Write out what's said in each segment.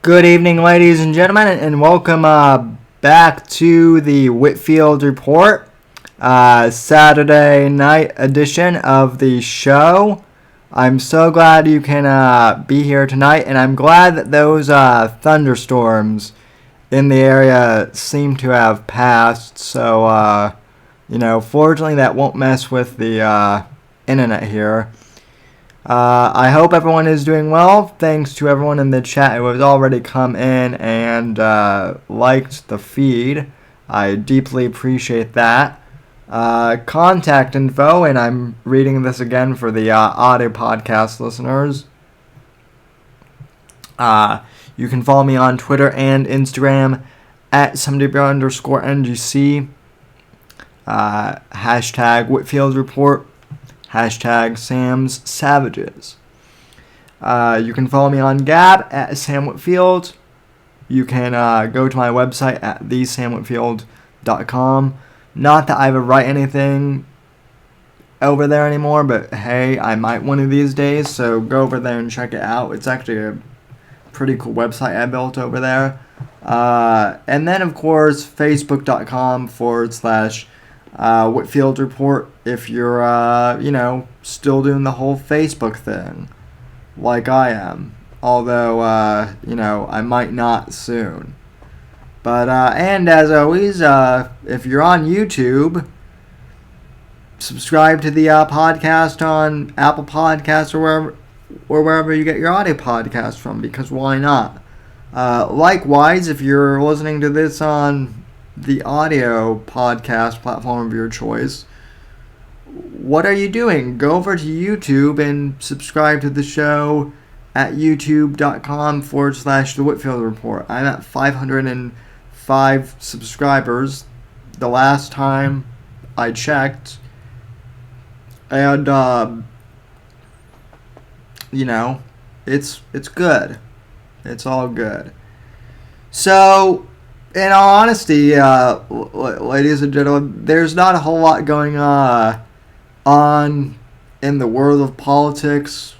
Good evening, ladies and gentlemen, and welcome back to the Whitfield Report, Saturday night edition of the show. I'm so glad you can be here tonight, and I'm glad that those thunderstorms in the area seem to have passed. So, fortunately that won't mess with the internet here. I hope everyone is doing well. Thanks to everyone in the chat who has already come in and liked the feed. I deeply appreciate that. Contact info, and I'm reading this again for the audio podcast listeners. You can follow me on Twitter and Instagram at @SomeTWR_NGC. Hashtag Whitfield Report. Hashtag Sam's Savages. You can follow me on Gab at Sam Whitfield. You can go to my website at thesamwhitfield.com. Not that I ever write anything over there anymore, but hey, I might one of these days, so go over there and check it out. It's actually a pretty cool website I built over there. And then, of course, facebook.com/Whitfield Report if you're, still doing the whole Facebook thing, like I am. Although, I might not soon. But, and as always, if you're on YouTube, subscribe to the podcast on Apple Podcasts or wherever you get your audio podcast from, because why not? Likewise, if you're listening to this on the audio podcast platform of your choice, what are you doing? Go over to YouTube and subscribe to the show at youtube.com/The Whitfield Report. I'm at 505 subscribers the last time I checked. And, it's good. It's all good. So, in all honesty, ladies and gentlemen, there's not a whole lot going on in the world of politics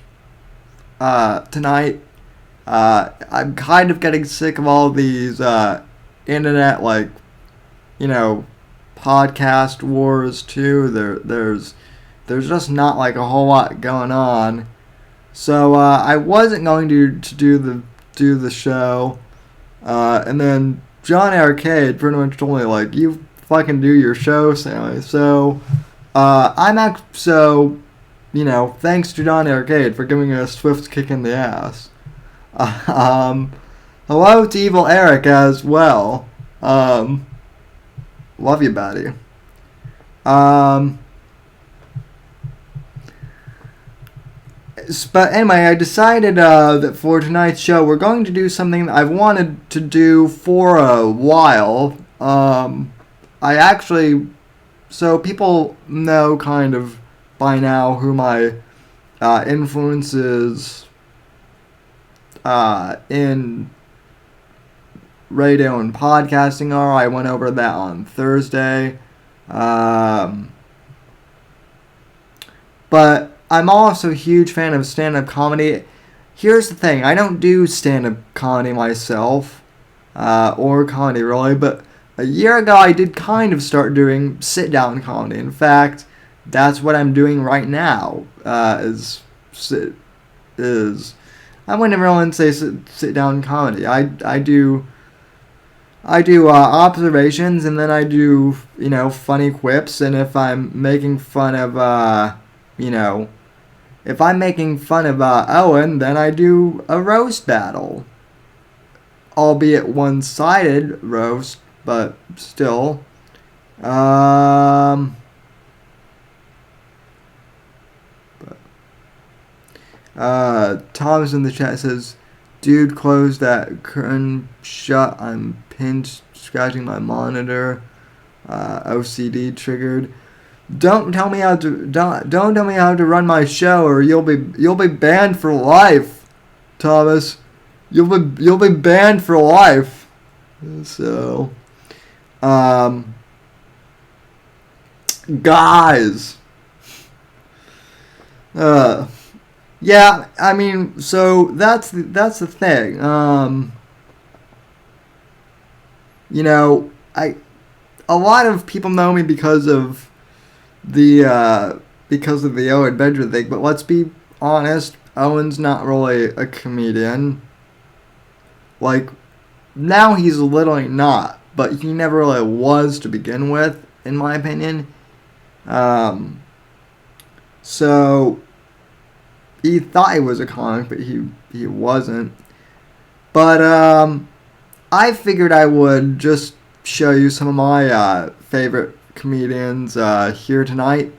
tonight. I'm kind of getting sick of all these internet, podcast wars too. There's just not like a whole lot going on. So I wasn't going to do the show, and then John Arcade pretty much told me, you fucking do your show, Sammy. So, thanks to John Arcade for giving me a swift kick in the ass. Hello to Evil Eric as well. Love you, buddy. But anyway, I decided that for tonight's show, we're going to do something that I've wanted to do for a while. So people know kind of by now who my influences in radio and podcasting are. I went over that on Thursday. But I'm also a huge fan of stand-up comedy. Here's the thing. I don't do stand-up comedy myself, or comedy really, but a year ago I did kind of start doing sit-down comedy. In fact, that's what I'm doing right now, I wouldn't really say sit-down comedy. I do observations, and then I do, funny quips, and if I'm making fun of, if I'm making fun of Owen, then I do a roast battle. Albeit one-sided roast, but still. Thomas in the chat says, "Dude, close that curtain shut. I'm pinned, scratching my monitor. OCD triggered. Don't tell me how to run my show, or you'll be banned for life, Thomas. You'll be banned for life." So, guys, yeah, I mean, so that's the thing. you know, a lot of people know me because of the O Adventure thing, but let's be honest, Owen's not really a comedian. Like, now he's literally not, but he never really was to begin with, in my opinion. So he thought he was a comic, but he wasn't. But I figured I would just show you some of my favorite comedians here tonight.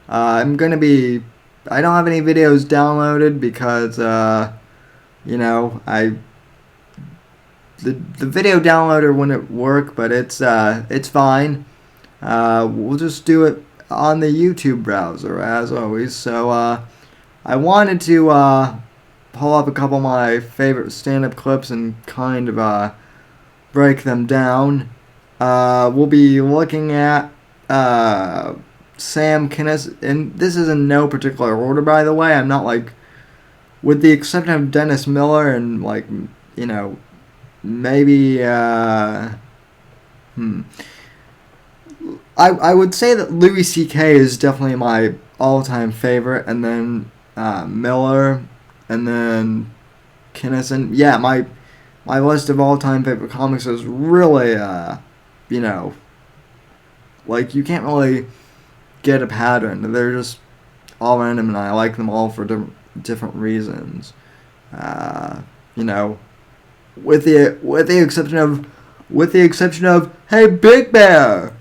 I'm gonna be. I don't have any videos downloaded because you know the video downloader wouldn't work, but it's fine. We'll just do it on the YouTube browser as always. So I wanted to pull up a couple of my favorite stand-up clips and kind of break them down. We'll be looking at Sam Kinison, and this is in no particular order, by the way. I'm not like, with the exception of Dennis Miller and like, you know, maybe I would say that Louis C.K. is definitely my all-time favorite, and then Miller, and then Kinison. Yeah, my list of all-time favorite comics is really, you know, like, you can't really get a pattern. They're just all random, and I like them all for different reasons. You know, with the exception of Hey Big Bear,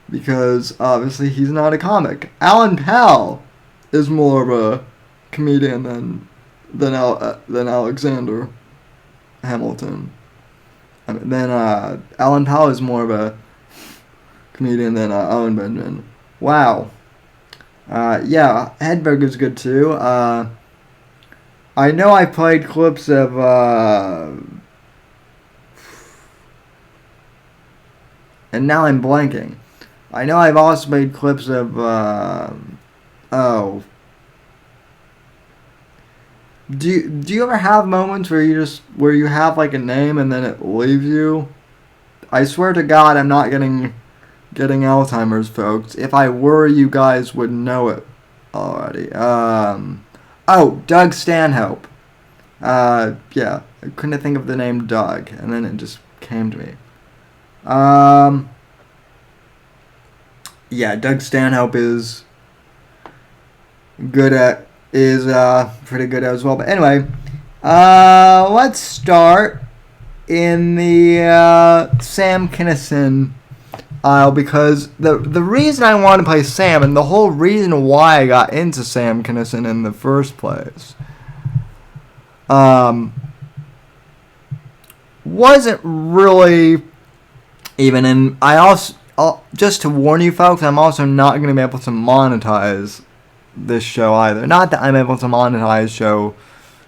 because obviously he's not a comic. Alan Powell is more of a comedian than Alexander Hamilton. I mean, then Alan Powell is more of a comedian than Owen Benjamin. Wow. Yeah, Hedberg is good too. I know I played clips of and now I'm blanking. I know I've also made clips of Do you ever have moments where you have like a name and then it leaves you? I swear to God, I'm not getting Alzheimer's, folks. If I were, you guys would know it already. Doug Stanhope. Yeah, I couldn't think of the name Doug, and then it just came to me. Yeah, Doug Stanhope is pretty good as well. But anyway, let's start in the Sam Kinison aisle, because the reason I want to play Sam, and the whole reason why I got into Sam Kinison in the first place, wasn't really even in. Just to warn you folks, I'm also not going to be able to monetize this show either. Not that I'm able to monetize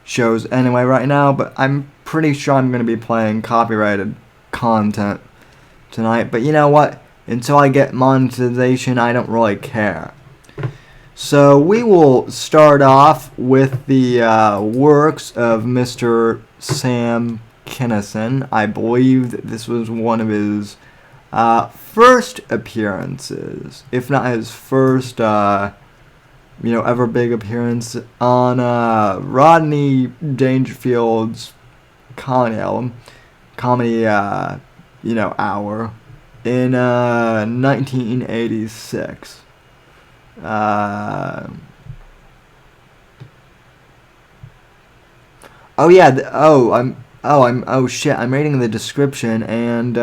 shows anyway right now, but I'm pretty sure I'm going to be playing copyrighted content tonight. But you know what? Until I get monetization, I don't really care. So we will start off with the works of Mr. Sam Kinison. I believe that this was one of his first appearances, if not his first, ever big appearance on Rodney Dangerfield's comedy album, Hour, in 1986. I'm reading the description, and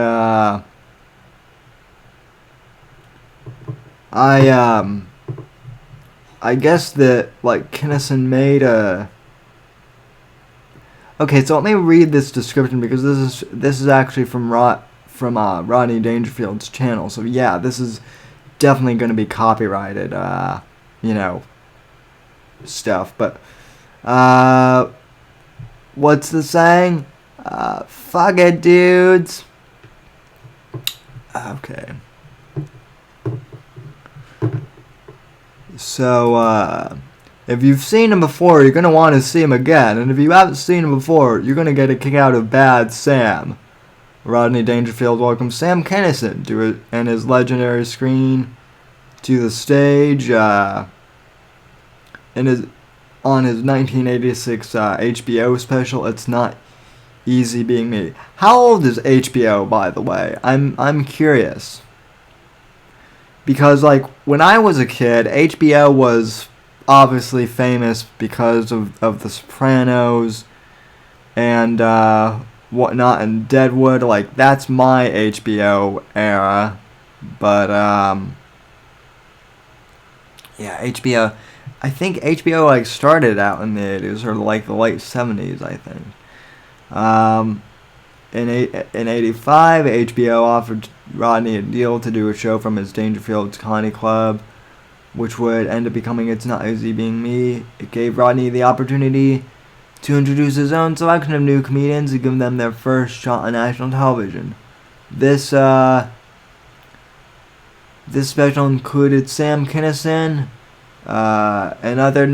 I guess that, like, Kinison made a... Okay, so let me read this description, because this is actually from Rodney Dangerfield's channel. So yeah, this is definitely going to be copyrighted, stuff. But what's the saying? Fuck it, dudes. Okay. So, if you've seen him before, you're going to want to see him again. And if you haven't seen him before, you're going to get a kick out of Bad Sam. Rodney Dangerfield welcomes Sam Kinison to it and his legendary screen to the stage on his 1986 HBO special. It's Not Easy Being Me. How old is HBO, by the way? I'm curious. Because, like, when I was a kid, HBO was obviously famous because of The Sopranos and whatnot, and Deadwood. Like, that's my HBO era. But, yeah, HBO. I think HBO, like, started out in the 80s, or, like, the late 70s, I think. In 85, HBO offered Rodney a deal to do a show from his Dangerfield's Comedy Club, which would end up becoming It's Not Easy Being Me. It gave Rodney the opportunity to introduce his own selection of new comedians and give them their first shot on national television. This special included Sam Kinison and other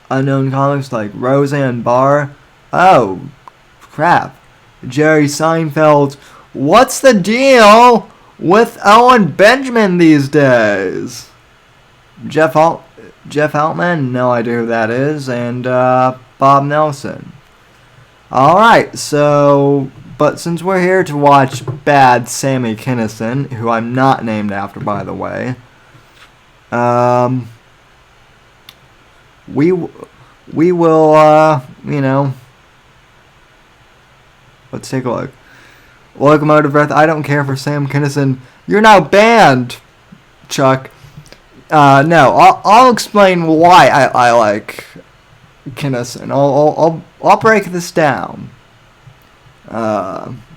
unknown comics like Roseanne Barr. Oh, crap. Jerry Seinfeld. What's the deal with Owen Benjamin these days? Jeff Altman, no idea who that is, and Bob Nelson. Alright, so, but since we're here to watch Bad Sammy Kinison, who I'm not named after, by the way, we will, let's take a look. Locomotive Breath, I don't care for Sam Kinison. You're now banned, Chuck. No, I'll explain why I like Kinison. I'll break this down.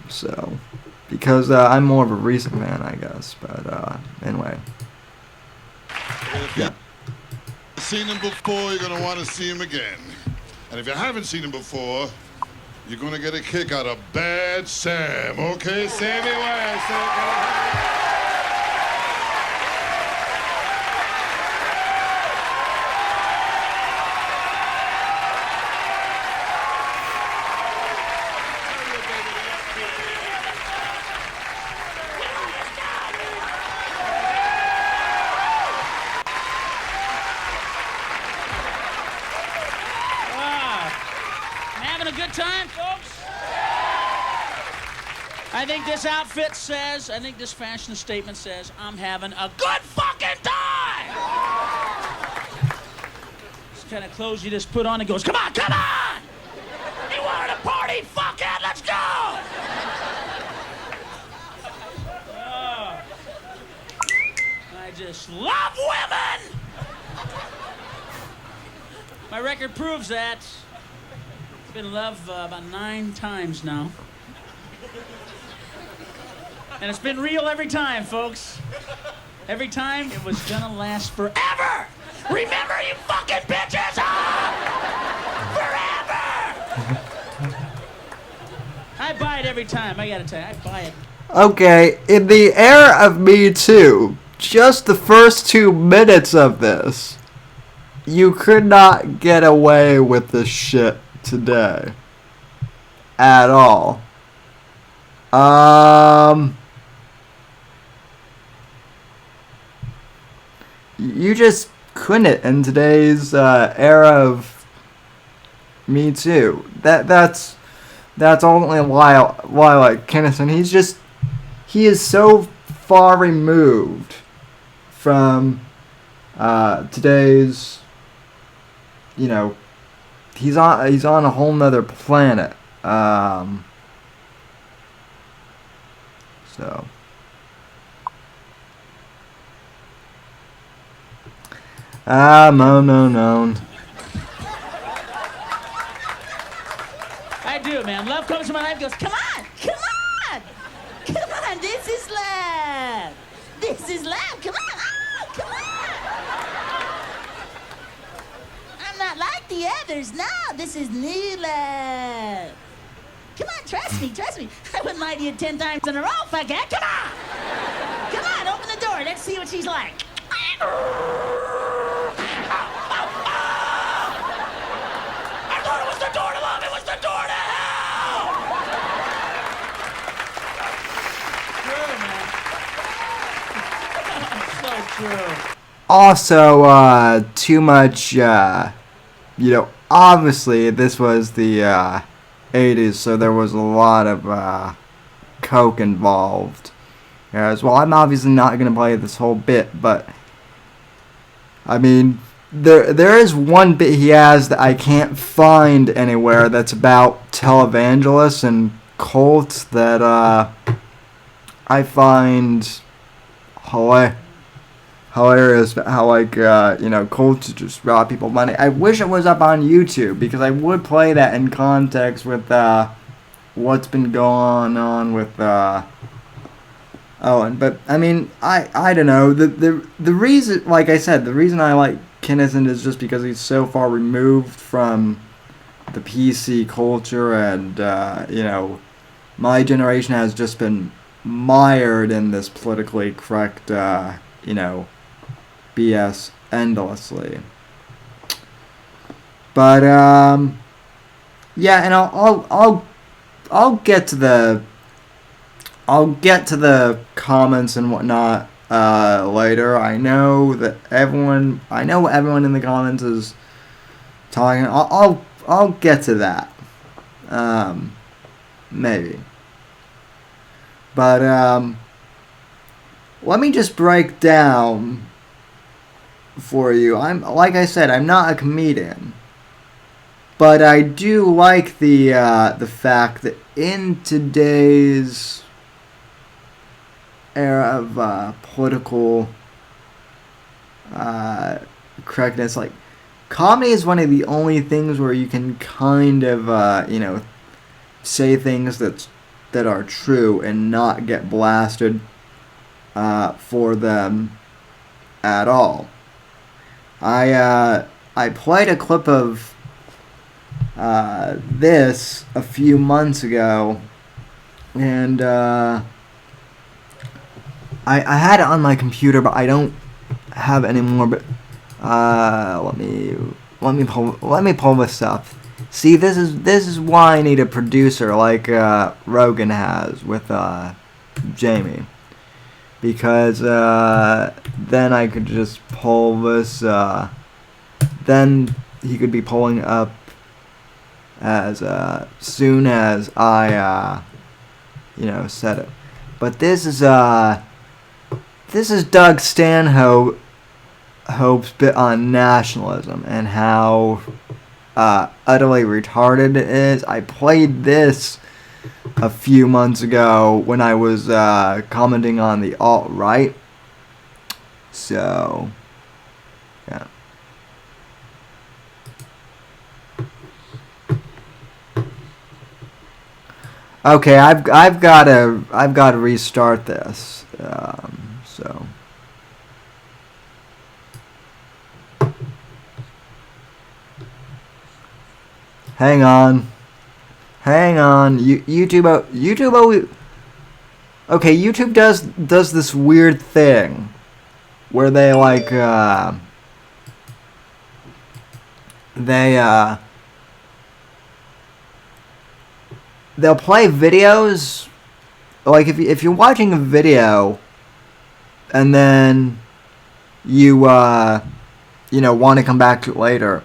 So, because I'm more of a recent fan, I guess. But anyway. Yeah. Seen him before, you're gonna want to see him again. And if you haven't seen him before, you're gonna get a kick out of Bad Sam. Okay, Sammy West. I think this outfit says, I think this fashion statement says, I'm having a good fucking time! This kind of clothes you just put on and goes, come on, come on! You wanted to party? Fuck it, let's go! Oh, I just love women! My record proves that. I've been in love about 9 times now. And it's been real every time, folks. Every time it was gonna last forever. Remember, you fucking bitches! Forever! I buy it every time, I gotta tell you, I buy it. Okay, in the era of Me Too, just the first 2 minutes of this, you could not get away with this shit today. At all. You just couldn't in today's era of Me Too. That's ultimately why I like Kinison. He is so far removed from today's, he's on a whole nother planet. So. No. I do, man. Love comes to my life and goes, come on, this is love. This is love, come on. I'm not like the others, no, this is new love. Come on, trust me. I wouldn't lie to you 10 times in a row, fuckhead, come on, open the door, let's see what she's like. I thought it was the door to love, it was the door to hell! Also, too much, obviously this was the 80s, so there was a lot of coke involved as well. I'm obviously not going to play this whole bit, but I mean, there is one bit he has that I can't find anywhere that's about televangelists and cults that I find hilarious. How cults just rob people money. I wish it was up on YouTube because I would play that in context with what's been going on with Owen. But I mean, I don't know. The reason, like I said, the reason I like Kinnison is just because he's so far removed from the PC culture, and my generation has just been mired in this politically correct BS endlessly. But yeah, and I'll get to the comments and whatnot later. I know what everyone in the comments is talking. I'll get to that. Maybe. But let me just break down for you. Like I said, I'm not a comedian, but I do like the fact that in today's era of political correctness, like, comedy is one of the only things where you can kind of say things that are true and not get blasted for them at all. I played a clip of this a few months ago, and I had it on my computer, but I don't have it anymore. But let me pull this up. See, this is why I need a producer like Rogan has with Jamie, because then I could just pull this. Then he could be pulling up as soon as I said it. But this is Doug Stanhope's bit on nationalism and how utterly retarded it is. I played this a few months ago when I was commenting on the alt-right. So, yeah. Okay, I've got to restart this. So. Hang on. YouTube. Okay, YouTube does this weird thing where they they'll play videos. Like if you're watching a video and then you want to come back to it later,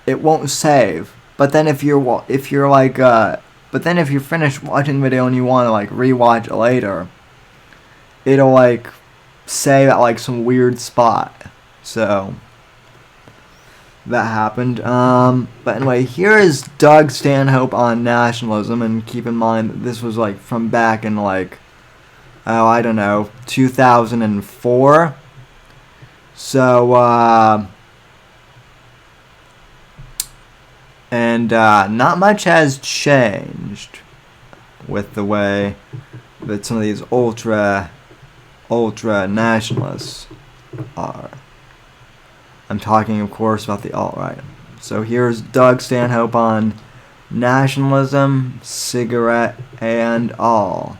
it won't save. But then if you're finished watching the video and you want to rewatch it later, it'll save at some weird spot. So that happened. But anyway, here is Doug Stanhope on nationalism, and keep in mind that this was from back in 2004. So and not much has changed with the way that some of these ultra nationalists are. I'm talking, of course, about the alt-right. So here's Doug Stanhope on nationalism, cigarette, and all.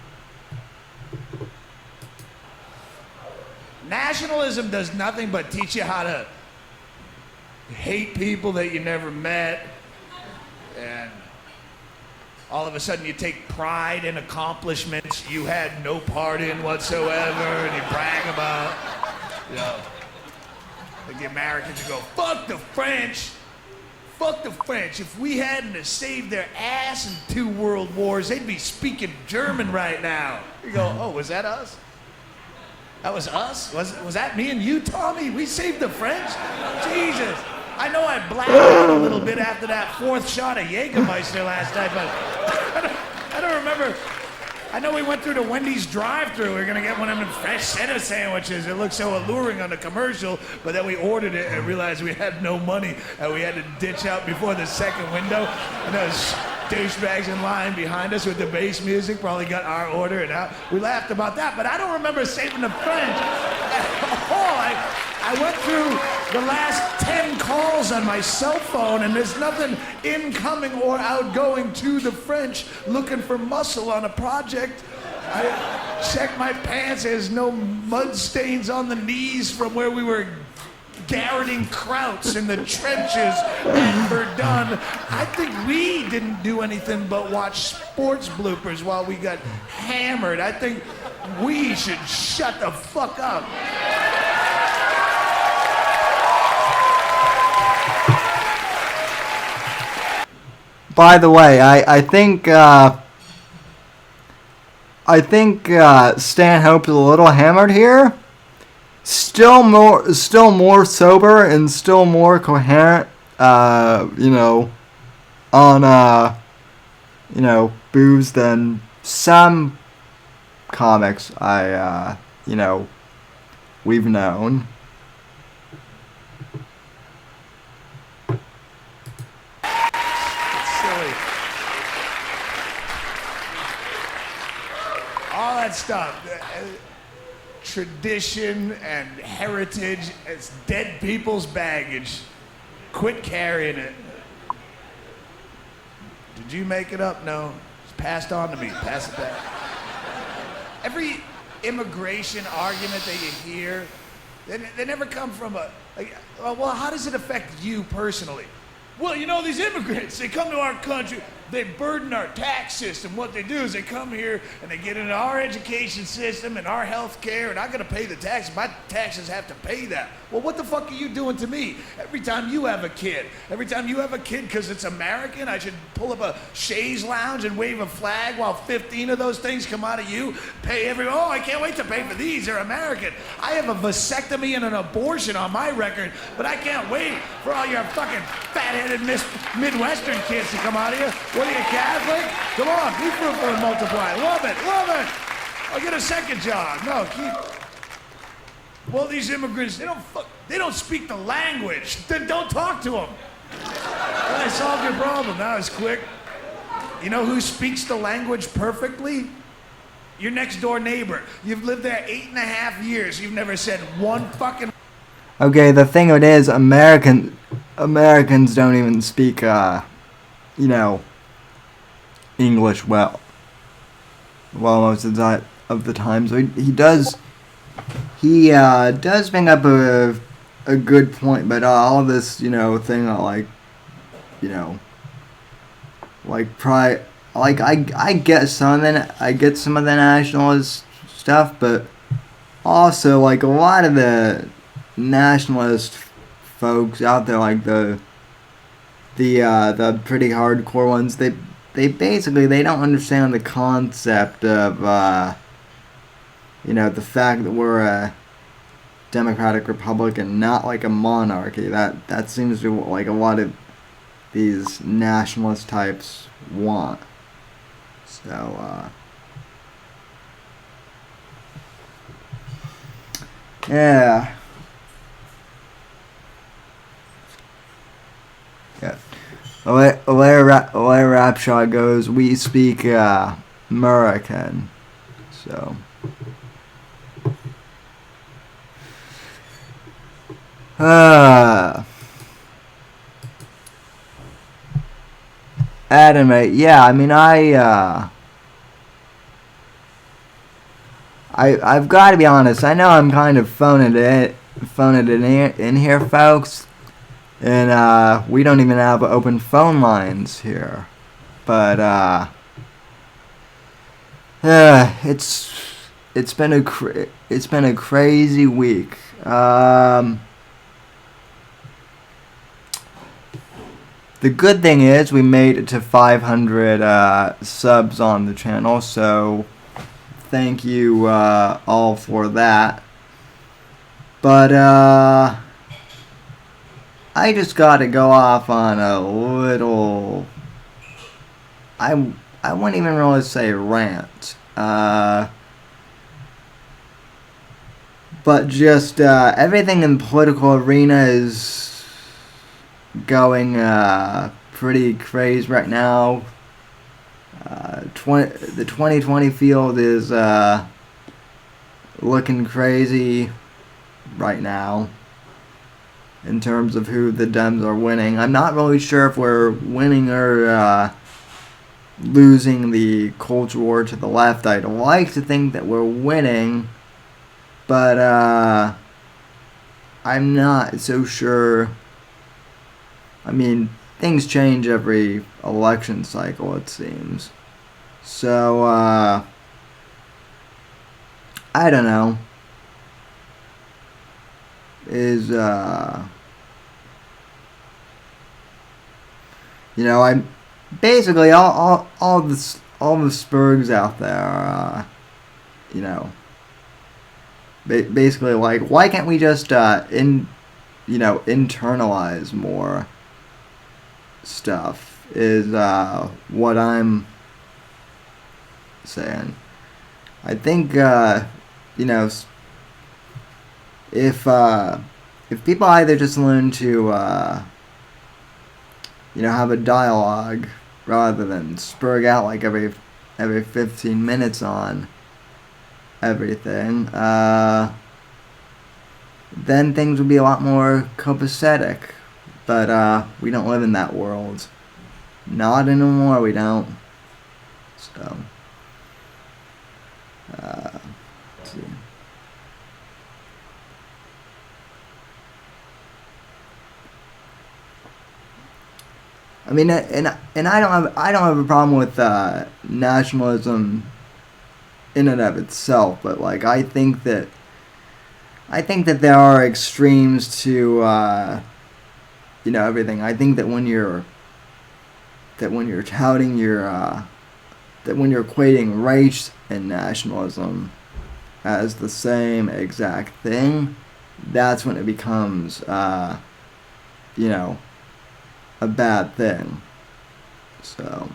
Nationalism does nothing but teach you how to hate people that you never met, and all of a sudden you take pride in accomplishments you had no part in whatsoever, and you brag about. You know, like the Americans would go, fuck the French. Fuck the French. If we hadn't have saved their ass in 2 world wars, they'd be speaking German right now. You go, oh, was that us? That was us? Was that me and you, Tommy? We saved the French? Jesus. I know I blacked out a little bit after that 4th shot of Jägermeister last night, but I don't remember. I know we went through the Wendy's drive-thru. We were gonna get one of them fresh cheddar sandwiches. It looked so alluring on the commercial, but then we ordered it and realized we had no money and we had to ditch out before the second window. And those douchebags in line behind us with the bass music probably got our order and out. We laughed about that, but I don't remember saving the French at all. I went through the last 10 calls on my cell phone and there's nothing incoming or outgoing to the French looking for muscle on a project. I checked my pants, there's no mud stains on the knees from where we were garroting krauts in the trenches at Verdun. I think we didn't do anything but watch sports bloopers while we got hammered. I think we should shut the fuck up. By the way, I think Stanhope's a little hammered here. Still more sober and still more coherent. On booze than some comics we've known. All that stuff, tradition and heritage, it's dead people's baggage. Quit carrying it. Did you make it up? No. It's passed on to me. Pass it back. Every immigration argument that you hear, they never come from well, how does it affect you personally? Well, these immigrants, they come to our country, they burden our tax system. What they do is they come here and they get into our education system and our health care, and I gotta pay the taxes. My taxes have to pay that. Well, what the fuck are you doing to me? Every time you have a kid, because it's American, I should pull up a chaise lounge and wave a flag while 15 of those things come out of you, oh, I can't wait to pay for these, they're American. I have a vasectomy and an abortion on my record, but I can't wait for all your fucking fat-headed Midwestern kids to come out of here. What are you, Catholic? Come on, be fruitful and multiply. Love it. I'll get a second job. No, well, these immigrants, they don't speak the language. Then don't talk to them. Well, I solved your problem. That was quick. You know who speaks the language perfectly? Your next door neighbor. You've lived there 8.5 years. You've never said one fucking... Okay, the thing of it is, Americans don't even speak, English well. Well, most of the time. So he does bring up a good point, but all this, thing I get some of the nationalist stuff, but also like a lot of the nationalist folks out there, like the pretty hardcore ones, they basically they don't understand the concept of the fact that we're a democratic republic and not like a monarchy. That seems to be like a lot of these nationalist types want. So yeah. The way Rapshot goes, we speak American. So anime, yeah, I mean I've got to be honest. I know I'm kind of phoning it in here, folks. And we don't even have open phone lines here, but it's been a crazy week. The good thing is we made it to 500 subs on the channel, so thank you all for that. But I just got to go off on a little, I wouldn't even really say rant, but just everything in the political arena is going pretty crazy right now. The 2020 field is looking crazy right now in terms of who the Dems are winning. I'm not really sure if we're winning or losing the culture war to the left. I'd like to think that we're winning, but I'm not so sure. I mean, things change every election cycle, it seems. So, I don't know. I'm basically all the Spurgs out there are, basically like, why can't we just internalize more stuff is what I'm saying. I think if people either just learn to have a dialogue rather than spurg out like every 15 minutes on everything, then things would be a lot more copacetic. But we don't live in that world. Not anymore, we don't. So, let's see. I mean, and I don't have a problem with nationalism in and of itself, but like I think that there are extremes to everything. I think that when you're touting when you're equating race and nationalism as the same exact thing, that's when it becomes a bad thing. So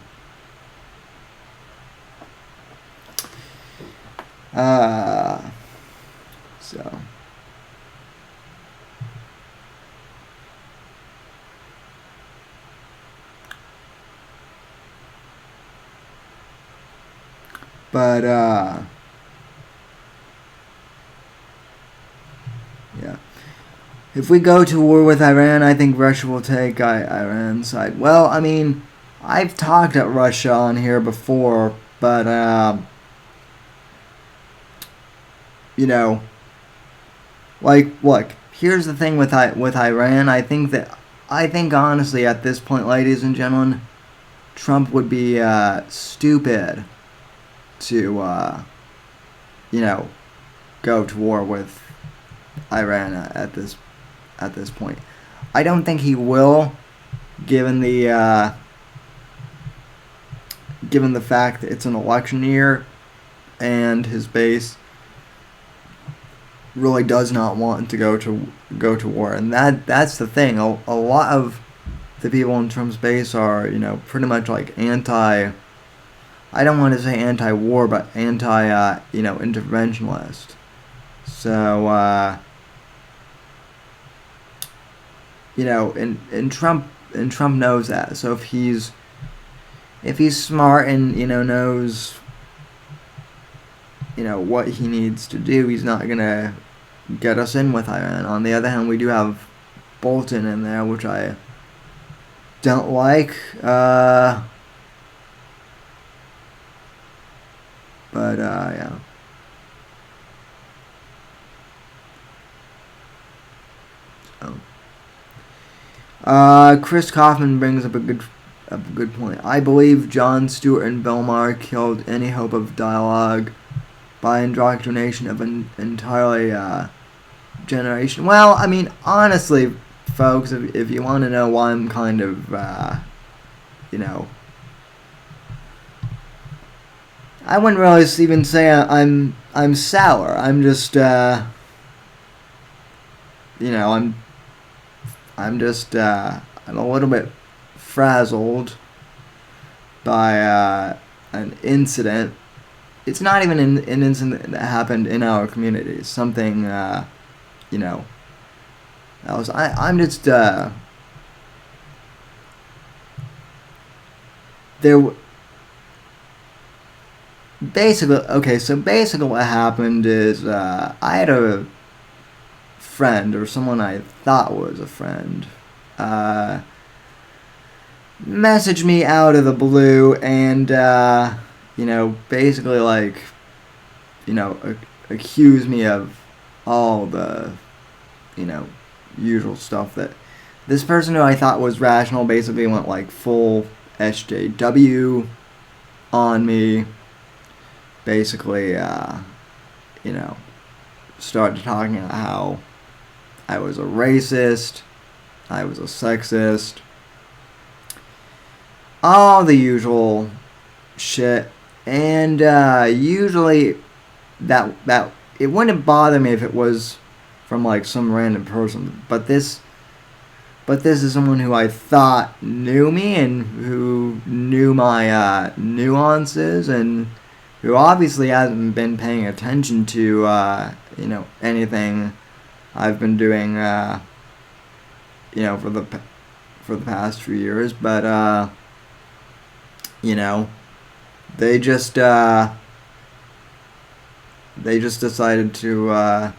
but yeah. If we go to war with Iran, I think Russia will take Iran's side. Well, I mean, I've talked at Russia on here before, but look, here's the thing with Iran. I think honestly at this point, ladies and gentlemen, Trump would be stupid to go to war with Iran at this point. I don't think he will, given the fact that it's an election year and his base really does not want to go to war, and that's the thing. A lot of the people in Trump's base are pretty much like anti. I don't want to say anti-war, but interventionist. So and Trump knows that. So if he's smart and knows what he needs to do, he's not gonna get us in with Iran. On the other hand, we do have Bolton in there, which I don't like. But yeah. Chris Kaufman brings up a good point. I believe Jon Stewart and Bill Maher killed any hope of dialogue by indoctrination of an entirely generation. Well, I mean, honestly, folks, if you want to know why I'm kind of, you know, I wouldn't really even say I'm sour. I'm just, you know, I'm just, I'm a little bit frazzled by an incident. It's not even an incident that happened in our community. It's something, you know, else. I'm just, there. Basically, okay, so basically what happened is I had a friend, or someone I thought was a friend, message me out of the blue and, you know, basically, like, you know, accuse me of all the, you know, usual stuff that this person who I thought was rational basically went, like, full SJW on me. Basically, you know, started talking about how I was a racist, I was a sexist, all the usual shit. And usually that it wouldn't bother me if it was from like some random person, but this is someone who I thought knew me and who knew my nuances, and who obviously hasn't been paying attention to, you know, anything I've been doing, you know, for the past few years. But, you know, they just decided to,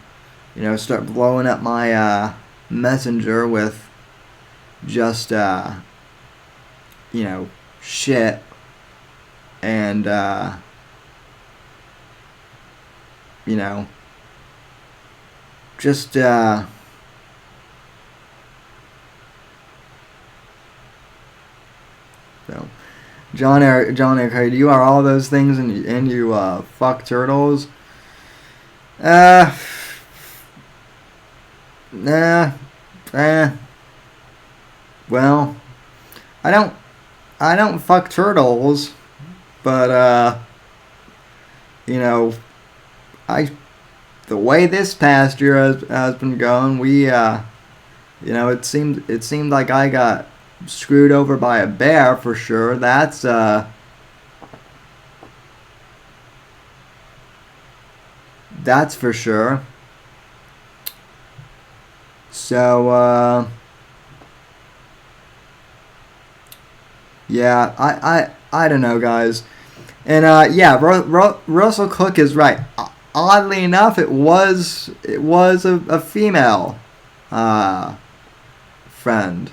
you know, start blowing up my messenger with just, you know, shit. And, you know, just, so, John Eric, you are all those things, and you fuck turtles. Nah, well, I don't fuck turtles, but, you know, the way this past year has been going, we, you know, it seemed like I got screwed over by a bear for sure. That's for sure. So, yeah, I don't know, guys. And, yeah, Russell Cook is right. Oddly enough, it was a female friend,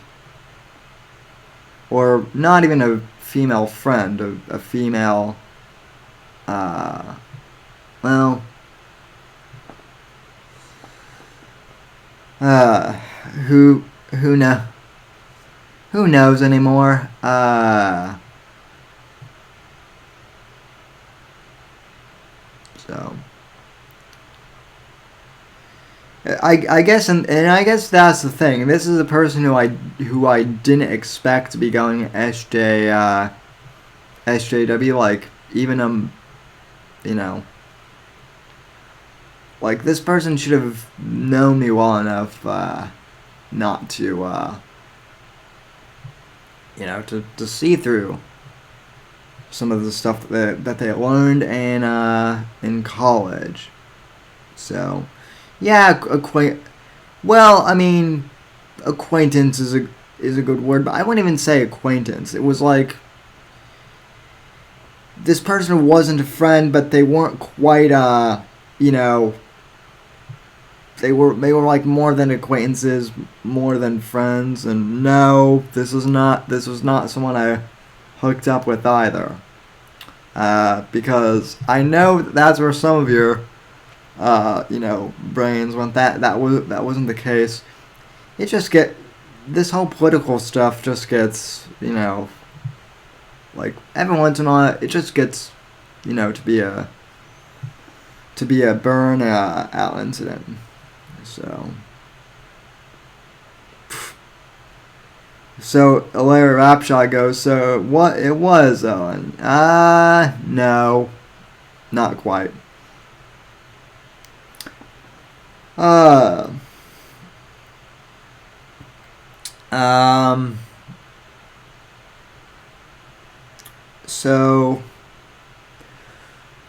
or not even a female friend, a female, well, who knows anymore? So. I guess, and I guess that's the thing. This is a person who I didn't expect to be going SJW. Like, even you know, like, this person should have known me well enough not to you know, to see through some of the stuff that they learned in college. So. Yeah, well, I mean, acquaintance is a good word, but I wouldn't even say acquaintance. It was like, this person wasn't a friend, but they weren't quite, you know, they were like more than acquaintances, more than friends. And no, this was not someone I hooked up with either, because I know that's where some of your you know, brains went. That wasn't the case. It just this whole political stuff just gets, you know, like, every once in a while it just gets, you know, to be a burn out incident. So Larry Rapshot goes, so what it was, Owen? No, not quite.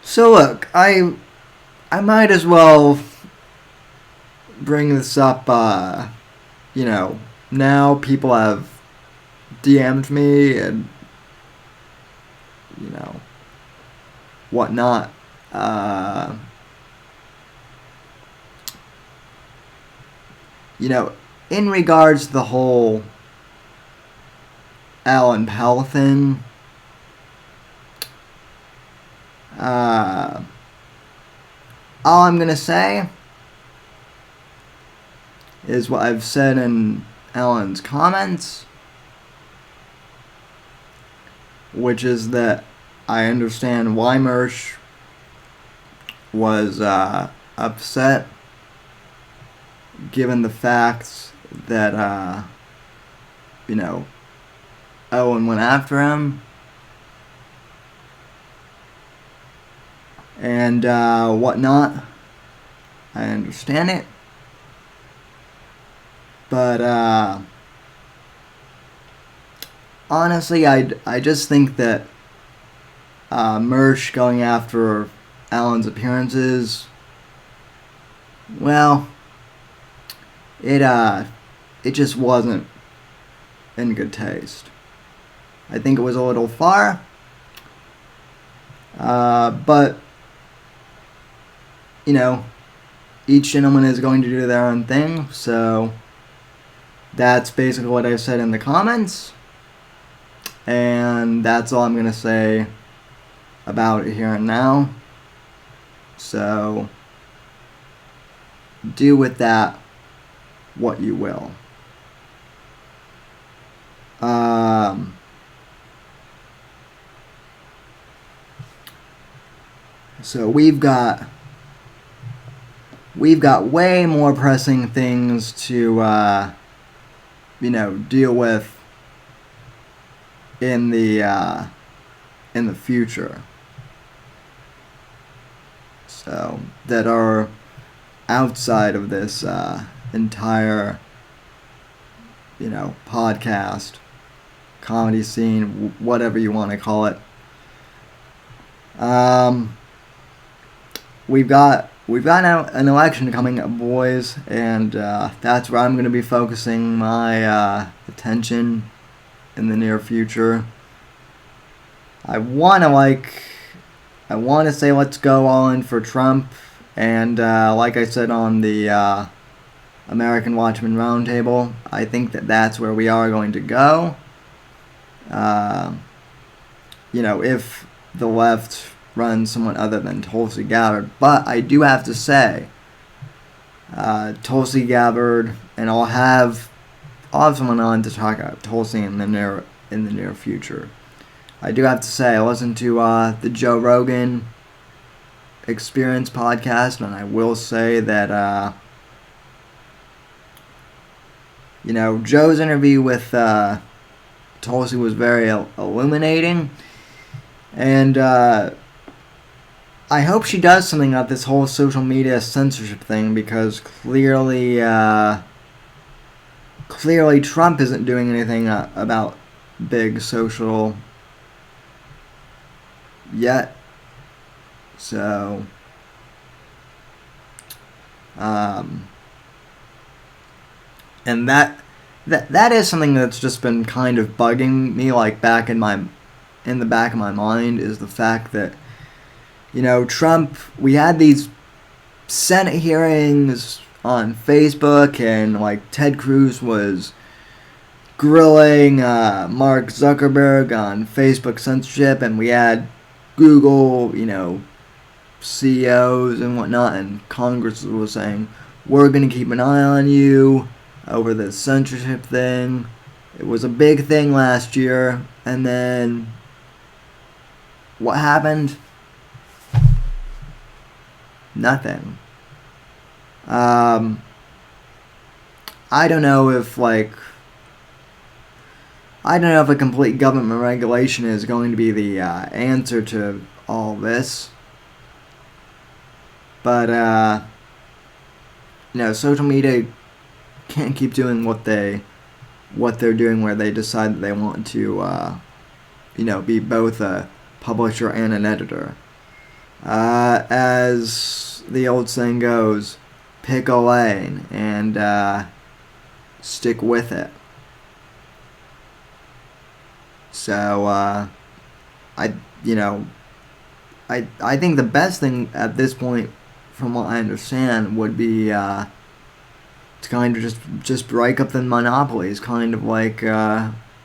So look, I might as well bring this up, now people have DM'd me and, whatnot. In regards to the whole Alan Powell thing, all I'm gonna say is what I've said in Alan's comments, which is that I understand why Mersh was upset, given the facts that Owen went after him and whatnot. I understand it, but honestly, I just think that Mersh going after Alan's appearances, well, it just wasn't in good taste. I think it was a little far, but each gentleman is going to do their own thing, so that's basically what I said in the comments, and that's all I'm going to say about it here and now. So do with that what you will. So we've got way more pressing things to deal with in the future. So that are outside of this entire podcast, comedy scene, whatever you want to call it. We've got an election coming up, boys, and that's where I'm going to be focusing my attention in the near future. I want to say let's go all in for Trump, and like I said on the American Watchman Roundtable, I think that's where we are going to go. If the left runs someone other than Tulsi Gabbard. But I do have to say, Tulsi Gabbard, and I'll have someone on to talk about Tulsi in the near future. I do have to say, I listened to the Joe Rogan Experience podcast, and I will say that Joe's interview with Tulsi was very illuminating, and I hope she does something about this whole social media censorship thing, because clearly Trump isn't doing anything about big social yet. So, and that is something that's just been kind of bugging me, like in the back of my mind, is the fact that Trump, we had these Senate hearings on Facebook, and Ted Cruz was grilling Mark Zuckerberg on Facebook censorship, and we had Google, CEOs and whatnot, and Congress was saying, we're going to keep an eye on you over this censorship thing. It was a big thing last year, and then what happened? Nothing. I don't know if a complete government regulation is going to be the answer to all this. But, social media can't keep doing what they're doing, where they decide that they want to, be both a publisher and an editor. As the old saying goes, pick a lane and stick with it. So, I think the best thing at this point, from what I understand, would be to kind of just break up the monopolies, kind of like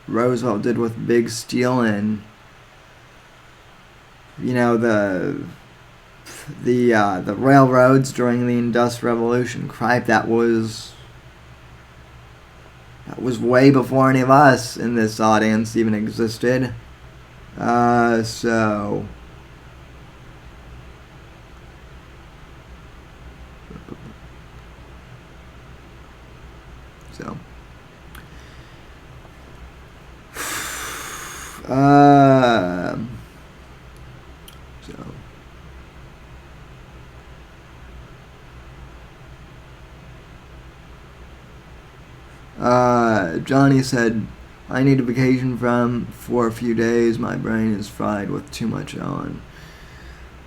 Roosevelt did with Big Steel and the railroads during the Industrial Revolution. Cripe, that was way before any of us in this audience even existed. So Johnny said, I need a vacation for a few days. My brain is fried with too much on.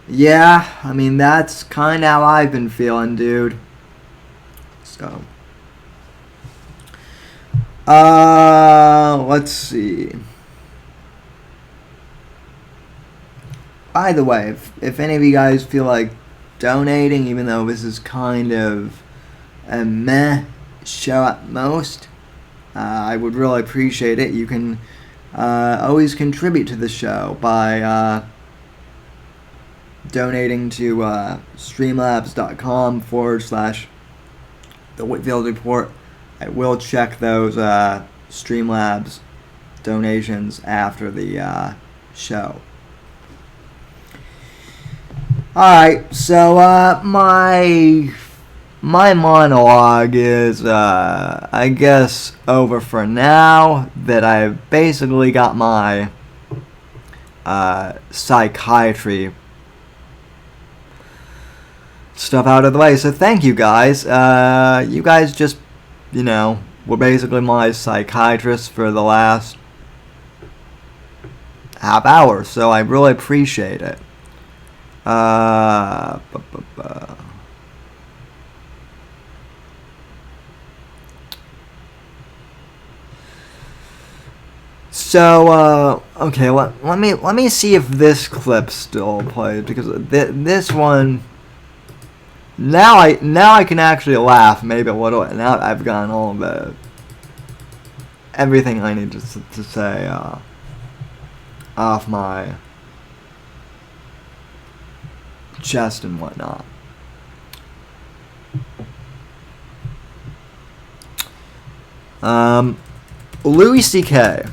Yeah, I mean, that's kind of how I've been feeling, dude. So, let's see. By the way, if any of you guys feel like donating, even though this is kind of a meh show at most, I would really appreciate it. You can always contribute to the show by donating to streamlabs.com/The Whitfield Report. I will check those Streamlabs donations after the show. Alright, so my monologue is, I guess, over for now, that I've basically got my psychiatry stuff out of the way. So thank you guys. You guys just, were basically my psychiatrist for the last half hour, so I really appreciate it. So, okay, let me see if this clip still plays, because this one, now I can actually laugh maybe a little. Now I've gotten all the everything I need to say off my chest and whatnot. Louis C.K.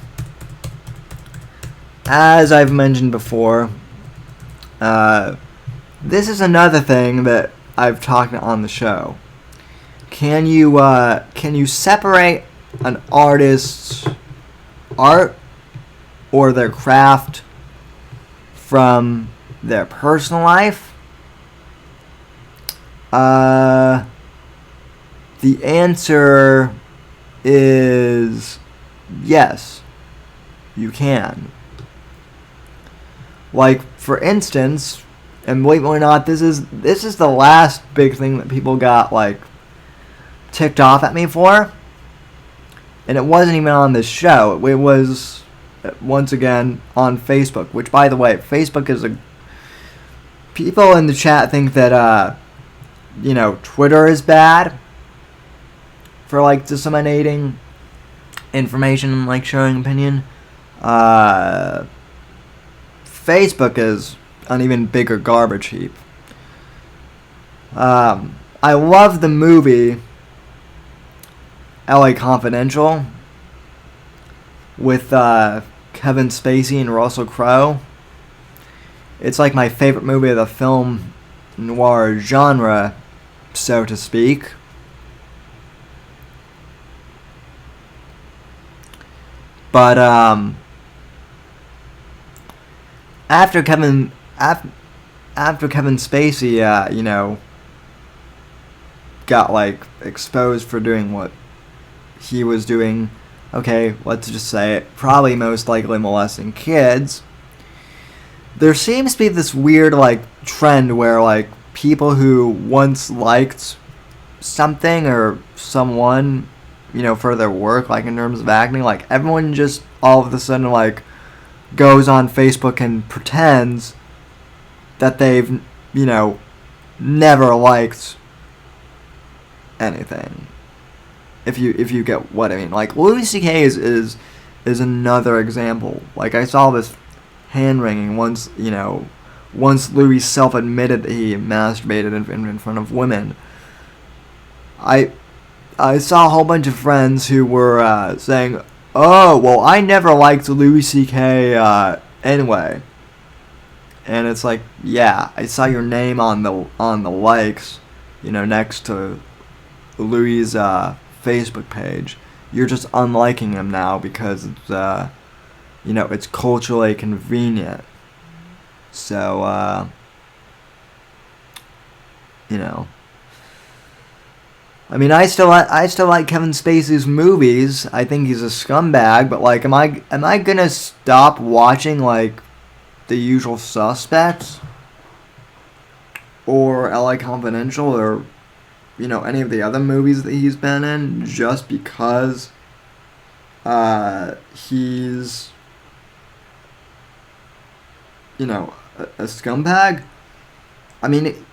As I've mentioned before, this is another thing that I've talked on the show. Can you separate an artist's art or their craft from their personal life? The answer is yes, you can. Like, for instance, and believe it or not, this is the last big thing that people got, like, ticked off at me for. And it wasn't even on this show. It was, once again, on Facebook. Which, by the way, Facebook is people in the chat think that, Twitter is bad for, like, disseminating information and, like, showing opinion. Facebook is an even bigger garbage heap. I love the movie LA Confidential with Kevin Spacey and Russell Crowe. It's like my favorite movie of the film noir genre, so to speak. But after Kevin Spacey, got like exposed for doing what he was doing. Okay, let's just say it. Probably most likely molesting kids. There seems to be this weird like trend where like people who once liked something or someone, for their work, like in terms of acting, like everyone just all of a sudden like goes on Facebook and pretends that they've, never liked anything. If you get what I mean. Like Louis C.K. is another example. Like I saw this hand wringing once Louis self-admitted that he masturbated in front of women. I saw a whole bunch of friends who were saying, "Oh, well, I never liked Louis C.K. Anyway." And it's like, yeah, I saw your name on the likes, next to Louis' Facebook page. You're just unliking him now because it's it's culturally convenient. So I mean, I still like Kevin Spacey's movies. I think he's a scumbag, but like, am I gonna stop watching like The Usual Suspects or L.A. Confidential or any of the other movies that he's been in just because he's a scumbag? I mean,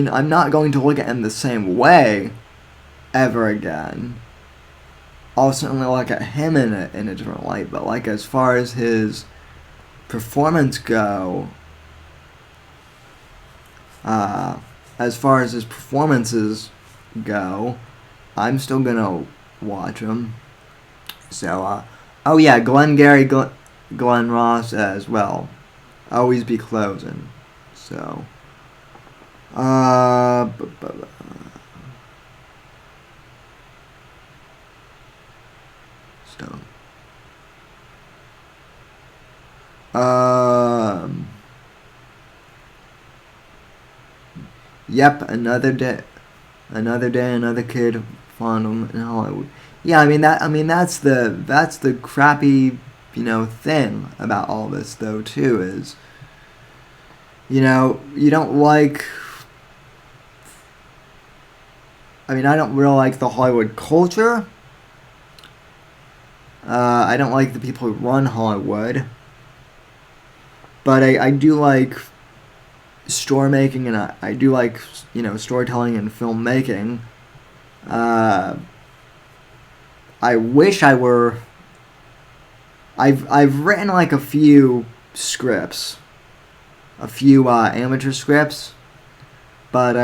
I'm not going to look at him the same way ever again. I'll certainly look at him in a different light, but like as far as his performances go, I'm still gonna watch them. So, oh yeah, Glenn Ross as well. Always be closing. So, yep, another day, another kid found in Hollywood. Yeah, that's the crappy, thing about all this though too is, you don't like. I don't really like the Hollywood culture. I don't like the people who run Hollywood. But I do like story making, and I do like, storytelling and filmmaking. I wish I were. I've written like a few scripts. A few amateur scripts. But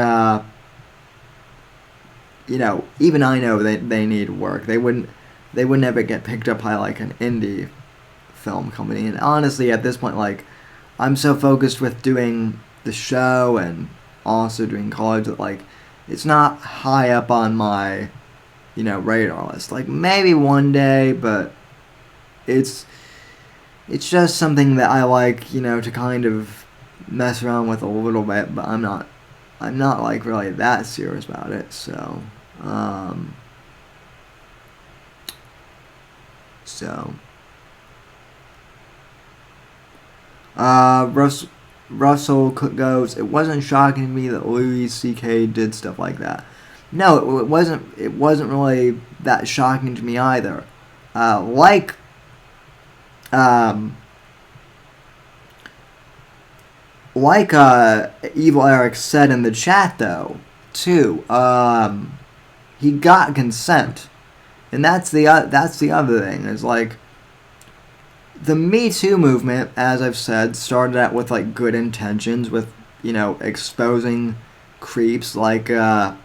even I know they need work. They wouldn't ever get picked up by like an indie film company. And honestly, at this point, like, I'm so focused with doing the show and also doing college that like it's not high up on my radar list. Like maybe one day, but it's just something that I like to kind of mess around with a little bit. But I'm not like really that serious about it. So Russell Cook goes, it wasn't shocking to me that Louis C.K. did stuff like that. No, it wasn't really that shocking to me either. Like Evil Eric said in the chat though, too, he got consent. And that's the other thing, is like the Me Too movement, as I've said, started out with like good intentions, with exposing creeps like Harvey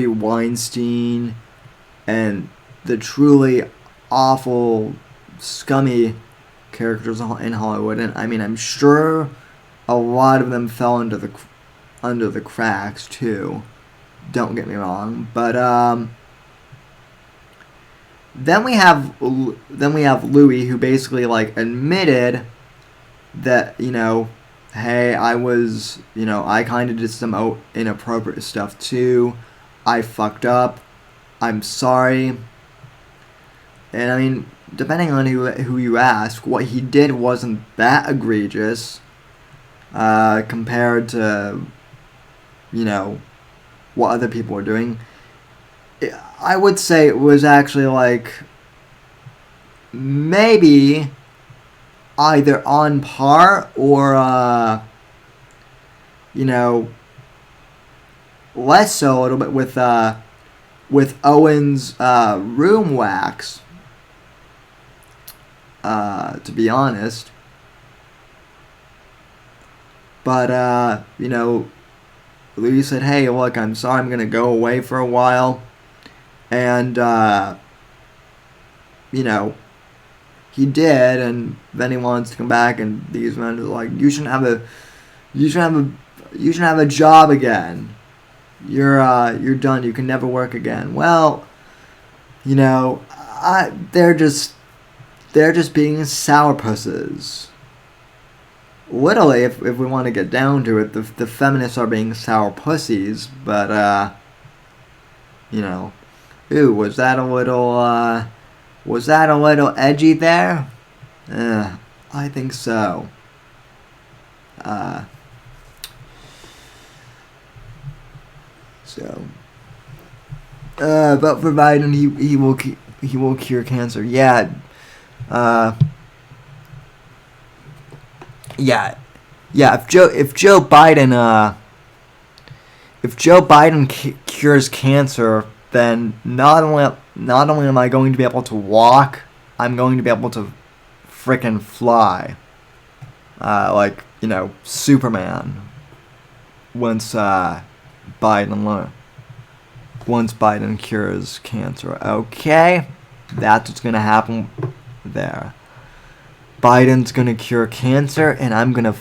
Weinstein and the truly awful, scummy characters in Hollywood. And I'm sure a lot of them fell under the cracks too. Don't get me wrong, but then we have Louis, who basically like admitted that, you know, hey, I was, you know, I kind of did some inappropriate stuff too. I fucked up. I'm sorry. And I mean, depending on who you ask, what he did wasn't that egregious compared to, you know, what other people were doing. I would say it was actually like maybe either on par or you know, less so a little bit with Owen's room wax. To be honest, but you know, Louis said, "Hey, look, I'm sorry, I'm gonna go away for a while," and you know, he did, and then he wants to come back, and these men are like, "You shouldn't have a job again. You're done. You can never work again." Well, you know, they're just being sourpusses. Literally, if we want to get down to it, the feminists are being sour pussies. But you know, ooh, was that a little edgy there? I think so. But for Biden, he will cure cancer. Yeah. Yeah. If Joe Biden cures cancer, then not only am I going to be able to walk, I'm going to be able to frickin' fly. Like, you know, Superman. Once Biden cures cancer. Okay? That's what's gonna happen there. Biden's gonna cure cancer, and I'm gonna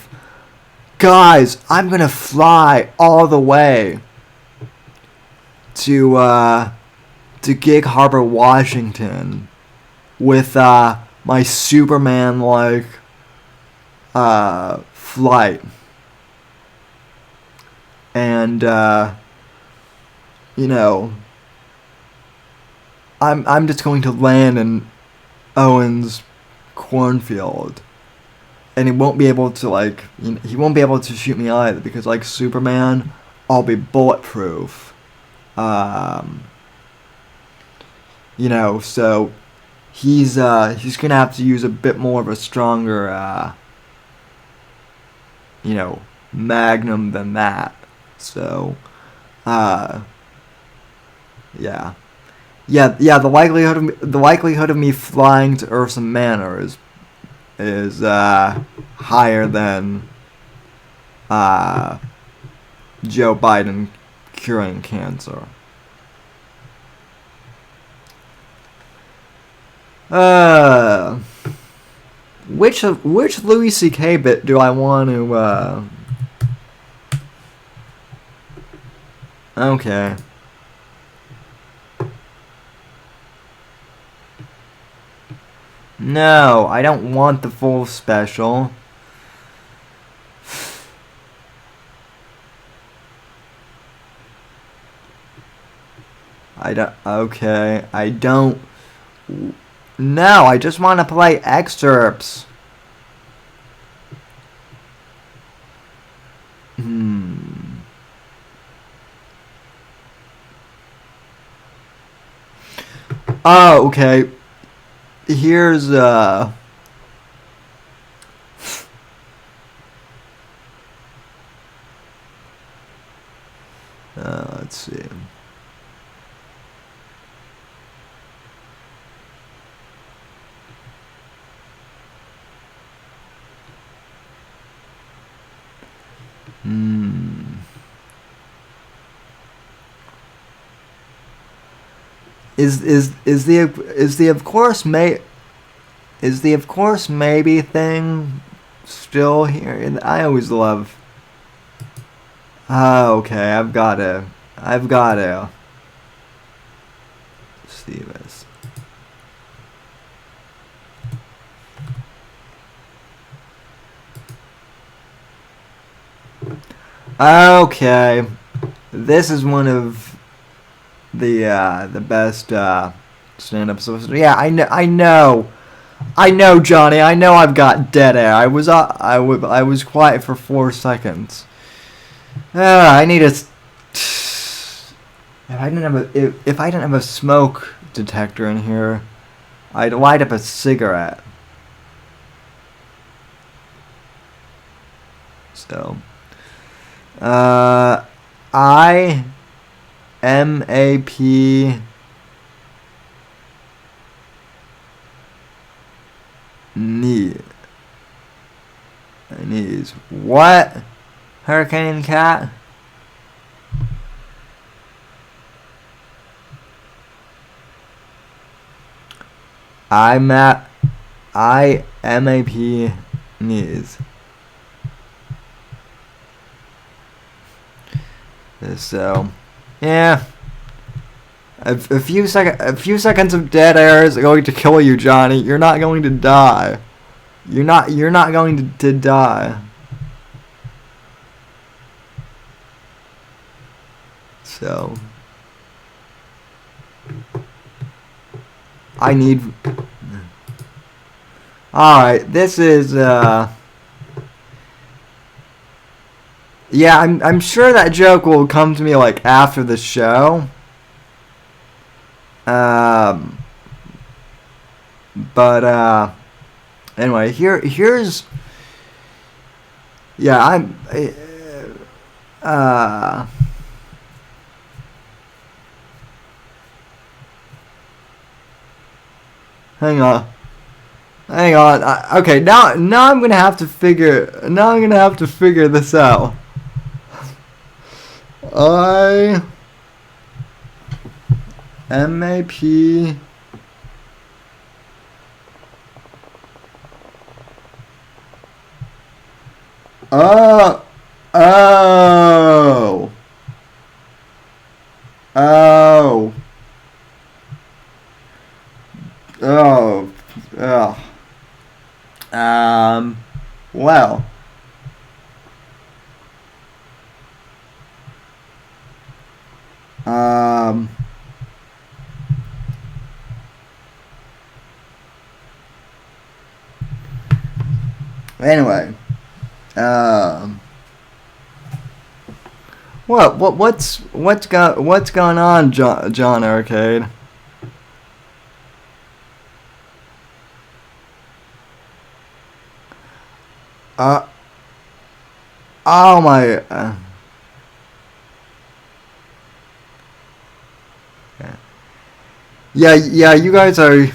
fly all the way to Gig Harbor, Washington, with my Superman like flight, and you know, I'm just going to land in Owen's cornfield, and he won't be able to like, you know, he won't be able to shoot me either, because like Superman, I'll be bulletproof. You know, so he's gonna have to use a bit more of a stronger you know, magnum than that. So yeah. The likelihood of me flying to Ursa Manor is higher than Joe Biden curing cancer. Which Louis C.K. bit do I want to okay. No, I don't want the full special. Okay, I don't. No, I just want to play excerpts. Oh, okay. Here's let's see. Is the of course maybe thing still here? I always love. Okay, I've gotta see this. Okay. This is one of the best stand-ups. Yeah, I know, Johnny. I know I've got dead air. I was quiet for 4 seconds. I need a. If I didn't have a smoke detector in here, I'd light up a cigarette. So, IMAP knees. What? Hurricane Cat? IMAP knees. So, yeah. A few seconds of dead air is going to kill you, Johnny. You're not going to die. You're not going to die. So, I need. Alright, this is yeah, I'm sure that joke will come to me like after the show. But anyway, here's yeah, hang on. Okay, now I'm gonna have to figure this out. IMAP Oh. Well. Anyway. What's going on, John Arcade? Oh my. Yeah. You guys are.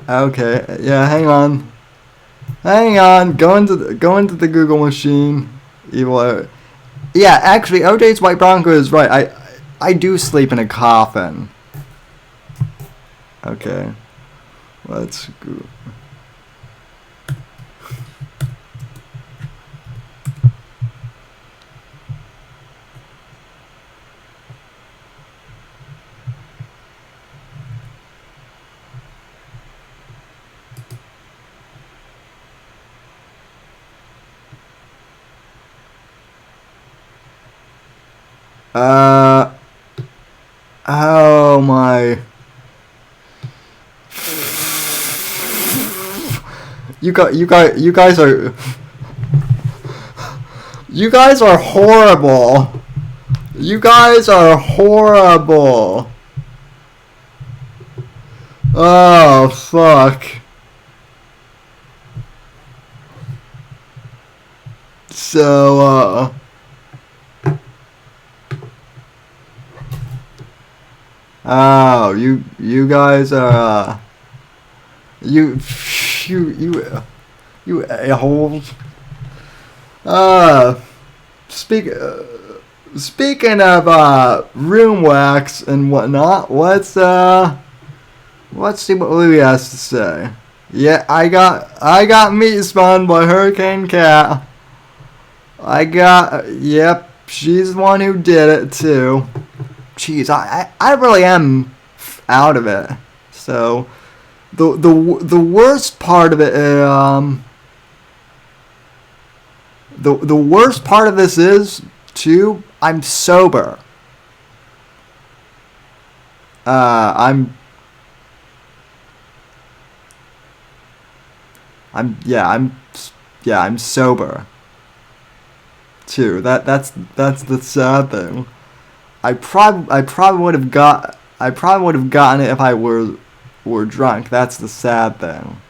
Okay. Yeah. Hang on. Go into the Google machine. Evil. Yeah. Actually, OJ's White Bronco is right. I do sleep in a coffin. Okay. Let's go. Oh my. You guys are. You guys are horrible. You guys are horrible. Oh fuck. So oh, you guys are you a-holes. Speaking of room wax and whatnot, let's see what Louie has to say. Yeah, I got meat spun by Hurricane Cat. Yep, she's the one who did it too. Jeez, I really am out of it. So, the worst part of it, the worst part of this is too. I'm sober. I'm sober too. That's the sad thing. I probably would have gotten it if I were drunk. That's the sad thing.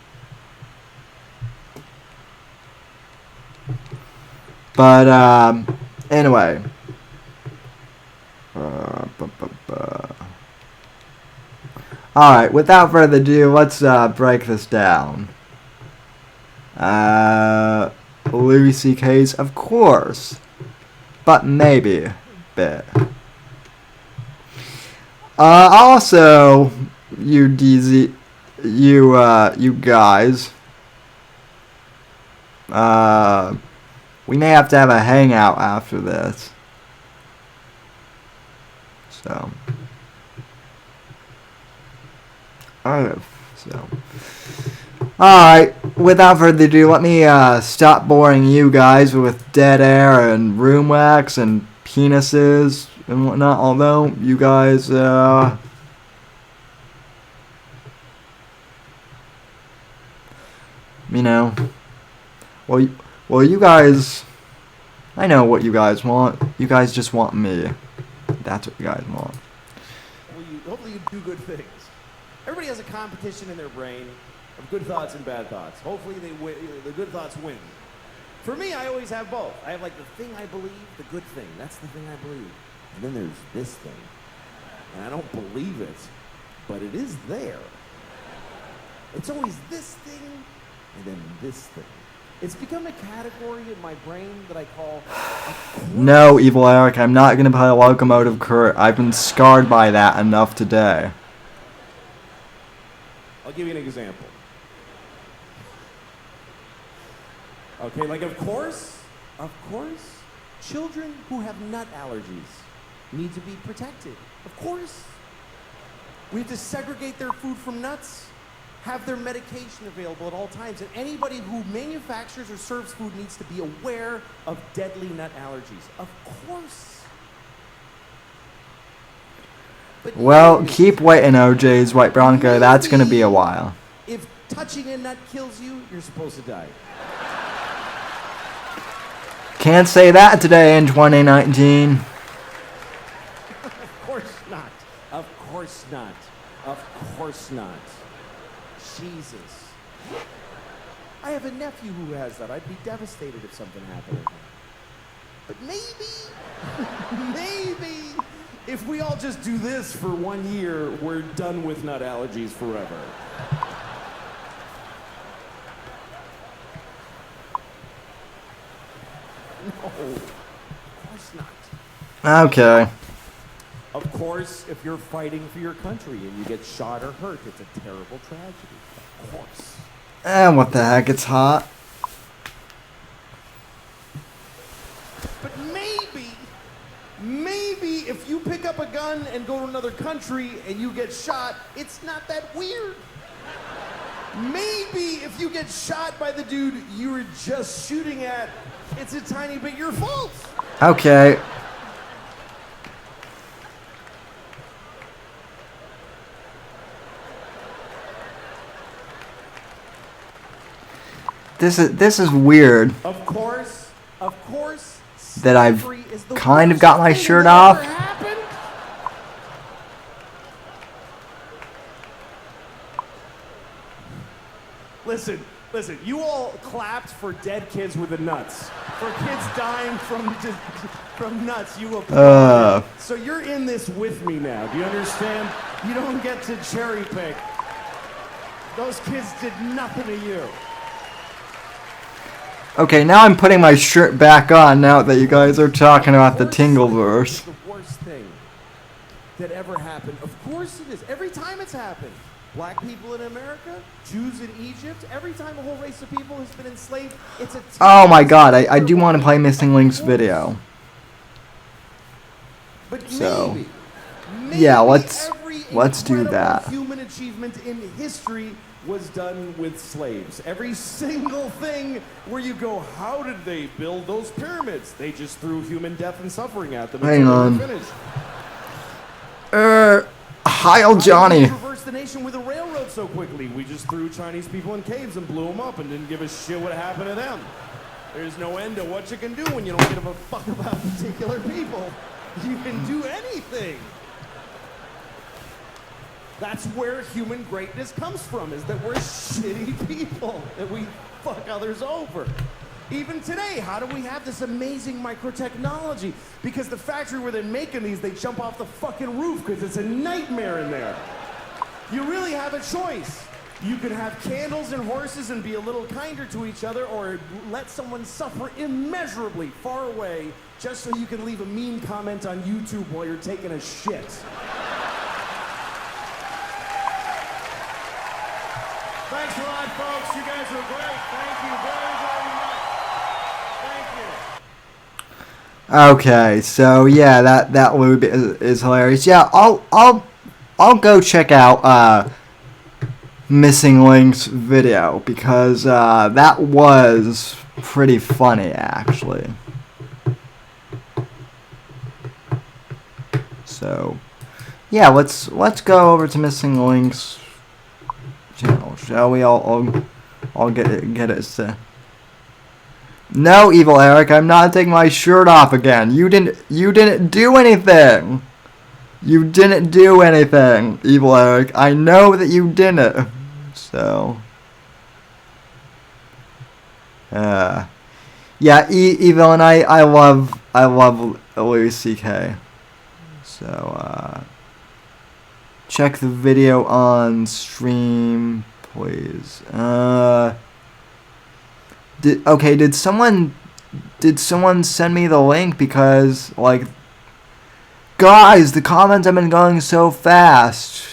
But anyway. Alright, without further ado, let's break this down. Louis C.K.'s, of course, but maybe a bit. Also, you DZ, you guys, we may have to have a hangout after this. So, alright, without further ado, let me stop boring you guys with dead air and room wax and penises and whatnot, although you guys, you know, well, you guys, I know what you guys want. You guys just want me. That's what you guys want. Hopefully you do good things. Everybody has a competition in their brain of good thoughts and bad thoughts. Hopefully the good thoughts win. For me, I always have both. I have like the thing I believe, the good thing. That's the thing I believe. And then there's this thing. And I don't believe it, but it is there. It's always this thing and then this thing. It's become a category in my brain that I call... No, Evil Eric, I'm not going to play a locomotive Kurt. I've been scarred by that enough today. I'll give you an example. Okay, like of course, children who have nut allergies need to be protected. Of course. We have to segregate their food from nuts, have their medication available at all times, and anybody who manufactures or serves food needs to be aware of deadly nut allergies. Of course. But well, keep waiting, OJ's White Bronco. That's going to be a while. If touching a nut kills you, you're supposed to die. Can't say that today in 2019. Of course not. Of course not. Of course not. Jesus. I have a nephew who has that. I'd be devastated if something happened to him. But maybe, if we all just do this for 1 year, we're done with nut allergies forever. No, of course not. Okay. Of course, if you're fighting for your country and you get shot or hurt, it's a terrible tragedy. Of course. And what the heck, it's hot. But maybe if you pick up a gun and go to another country and you get shot, it's not that weird. Maybe if you get shot by the dude you were just shooting at, it's a tiny bit your fault. Okay. This is weird. Of course. That I've kind of got my shirt off. Listen, you all clapped for dead kids with the nuts. For kids dying from nuts, you applauded. So you're in this with me now. Do you understand? You don't get to cherry pick. Those kids did nothing to you. Okay, now I'm putting my shirt back on now that you guys are talking about the Tingleverse. The worst thing that ever happened. Of course it is. Every time it's happened. Black people in America, Jews in Egypt, every time a whole race of people has been enslaved, it's a... Oh my god, I do want to play Missing Link's video. But yeah, let's do incredible that. Human achievement in history was done with slaves. Every single thing where you go, how did they build those pyramids? They just threw human death and suffering at them Hang until on. they were finished. Heil Why Johnny. did we traverse the nation with a railroad so quickly? We just threw Chinese people in caves and blew them up and didn't give a shit what happened to them. There's no end to what you can do when you don't give a fuck about particular people. You can do anything. That's where human greatness comes from, is that we're shitty people, that we fuck others over. Even today, how do we have this amazing microtechnology? Because the factory where they're making these, they jump off the fucking roof because it's a nightmare in there. You really have a choice. You can have candles and horses and be a little kinder to each other, or let someone suffer immeasurably far away just so you can leave a mean comment on YouTube while you're taking a shit. Thanks a lot, folks. You guys are great. Thank you very, very much. Thank you. Okay, so yeah, that lube is hilarious. Yeah, I'll go check out Missing Link's video because that was pretty funny actually. So yeah, let's go over to Missing Link's channel, shall we? I'll get it. No, Evil Eric, I'm not taking my shirt off again. You didn't do anything. You didn't do anything, Evil Eric. I know that you didn't. So, yeah, Evil, and I love Louis C.K. So, check the video on stream, please. Did someone send me the link? Because, like, guys, the comments have been going so fast.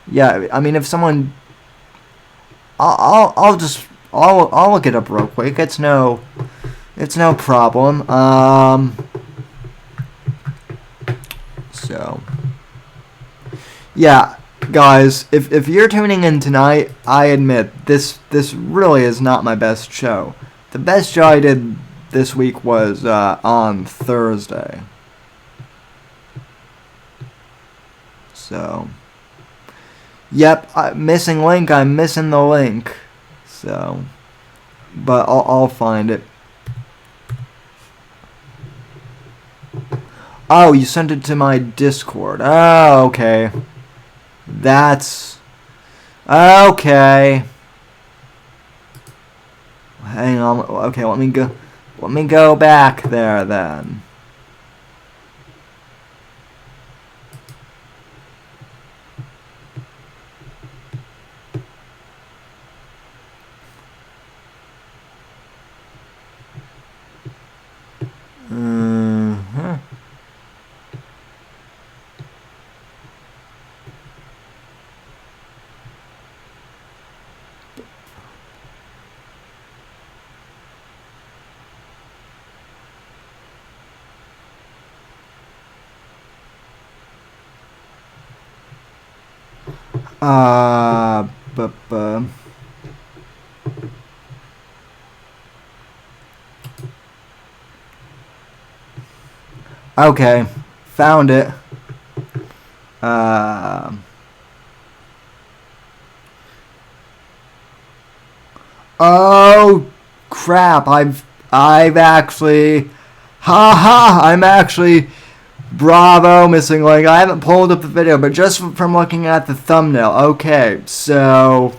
Yeah, I mean, if someone, I'll look it up real quick. It's no problem. So, yeah. Guys, if you're tuning in tonight, I admit this really is not my best show. The best show I did this week was on Thursday. So, yep, missing link. I'm missing the link. So, but I'll find it. Oh, you sent it to my Discord. Oh, okay. That's okay. Hang on. Okay, let me go back there then. Okay, found it. Oh crap! I've actually, I'm actually. Bravo, Missing Link. I haven't pulled up the video, but just from looking at the thumbnail. Okay, so,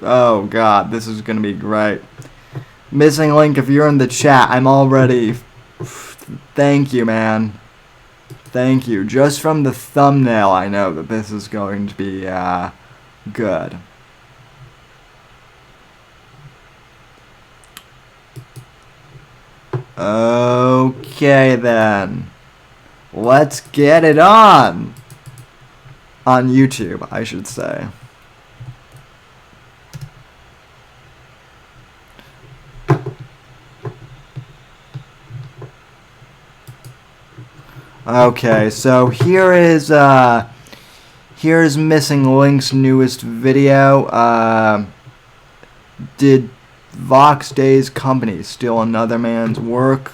oh god, this is gonna be great. Missing Link, if you're in the chat, I'm already. Thank you, man. Thank you. Just from the thumbnail, I know that this is going to be good. Okay then. Let's get it on YouTube, I should say. Okay, so here's Missing Link's newest video. Did Vox Day's company steal another man's work?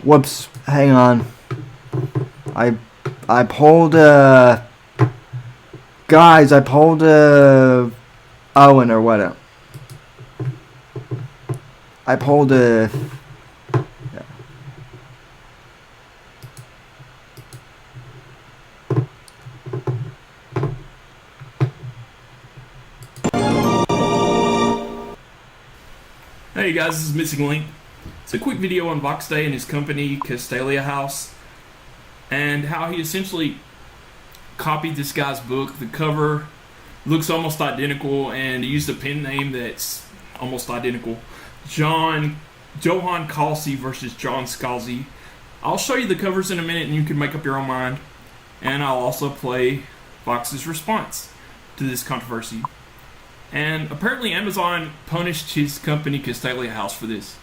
Whoops, hang on. I pulled guys, I pulled Owen or what? I pulled yeah. Hey guys, this is Missing Link. It's a quick video on Vox Day and his company, Castalia House, and how he essentially copied this guy's book. The cover looks almost identical, and he used a pen name that's almost identical. Johann Calci versus John Scalzi. I'll show you the covers in a minute, and you can make up your own mind. And I'll also play Vox's response to this controversy. And apparently Amazon punished his company, Castalia House, for this.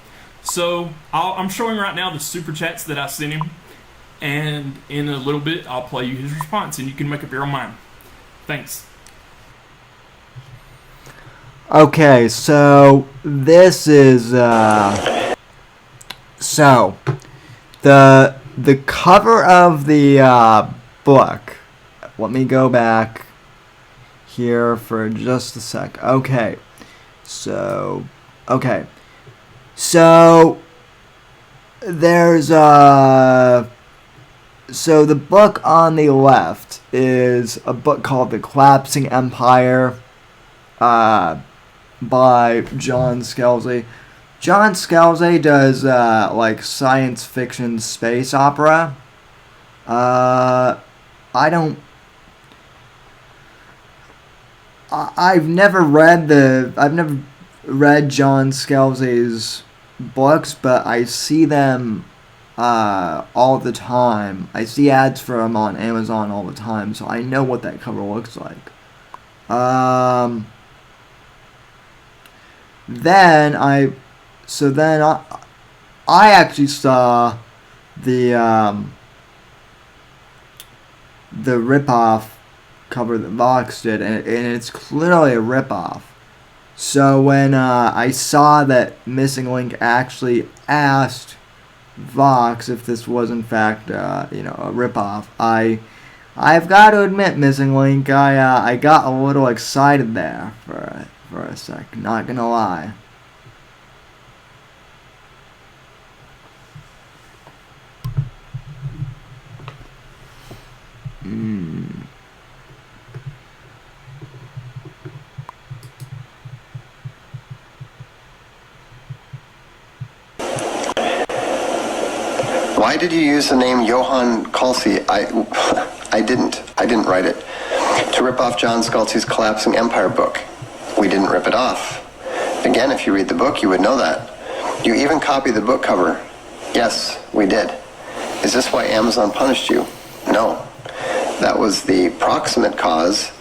So I'm showing right now the super chats that I sent him, and in a little bit I'll play you his response, and you can make up your own mind. Thanks. Okay, so this is so the cover of the book. Let me go back here for just a sec. Okay. So there's so the book on the left is a book called The Collapsing Empire by John Scalzi. John Scalzi does like science fiction space opera. I've never read John Scalzi's books, but I see them all the time. I see ads for them on Amazon all the time, so I know what that cover looks like. Then I actually saw the ripoff cover that Vox did, and it's clearly a ripoff. So when I saw that Missing Link actually asked Vox if this was in fact a ripoff, I've got to admit, Missing Link, I got a little excited there for a sec. Not gonna lie. Why did you use the name Johann Calci? I didn't write it. To rip off John Scalzi's Collapsing Empire book. We didn't rip it off. Again, if you read the book, you would know that. You even copied the book cover. Yes, we did. Is this why Amazon punished you? No. That was the proximate cause,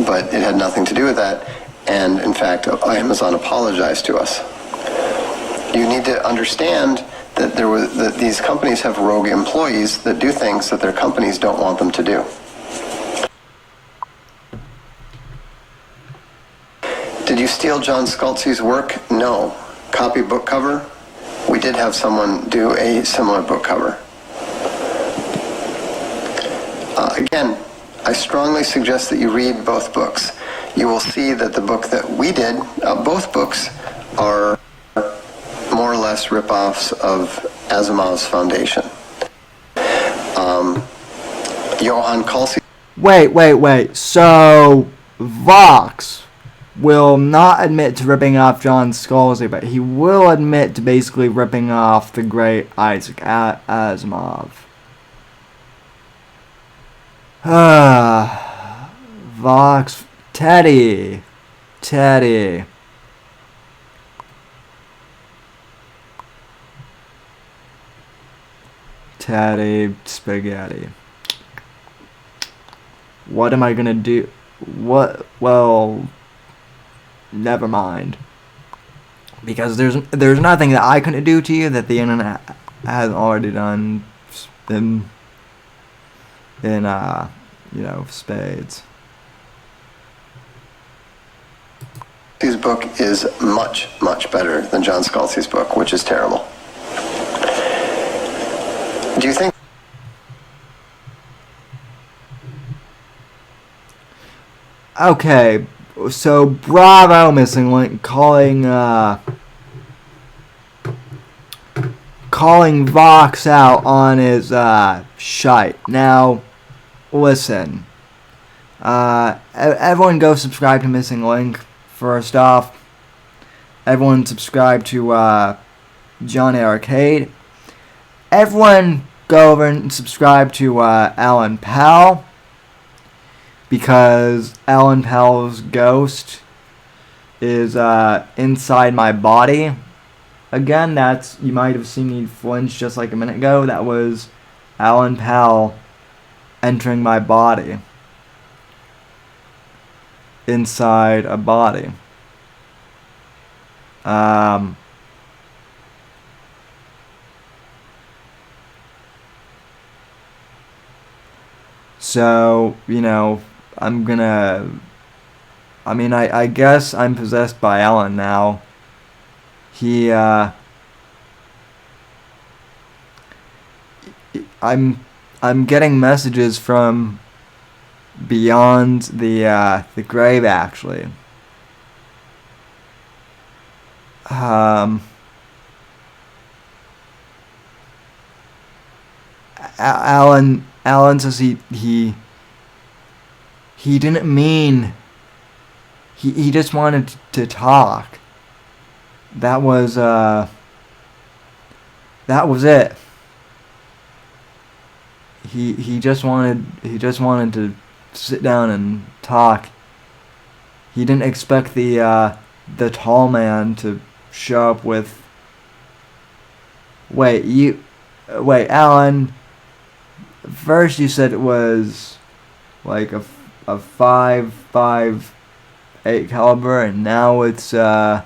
but it had nothing to do with that. And in fact, Amazon apologized to us. You need to understand that these companies have rogue employees that do things that their companies don't want them to do. Did you steal John Scalzi's work? No. Copy book cover? We did have someone do a similar book cover. Again, I strongly suggest that you read both books. You will see that the book that we did, both books, are more or less rip-offs of Asimov's Foundation. Johann Calci... Wait. So, Vox will not admit to ripping off John Scalzi, but he will admit to basically ripping off the great Isaac Asimov. Vox... Teddy. Teddy Spaghetti. What am I gonna do? What? Well, never mind. Because there's nothing that I couldn't do to you that the internet hasn't already done in spades. His book is much, much better than John Scalzi's book, which is terrible. Do you think? Okay, so bravo, Missing Link, calling Vox out on his shite. Now, listen. Everyone go subscribe to Missing Link. First off, everyone subscribe to John Arcade. Everyone go over and subscribe to Alan Powell, because Alan Powell's ghost is inside my body. Again, you might have seen me flinch just like a minute ago. That was Alan Powell entering my body. Inside a body. So, I guess I'm possessed by Alan now. I'm getting messages from beyond the grave, actually. Alan says he didn't mean. He just wanted to talk. That was it. He just wanted to sit down and talk. He didn't expect the tall man to show up with. Wait, Alan. First you said it was like a 5.58 caliber, and now it's now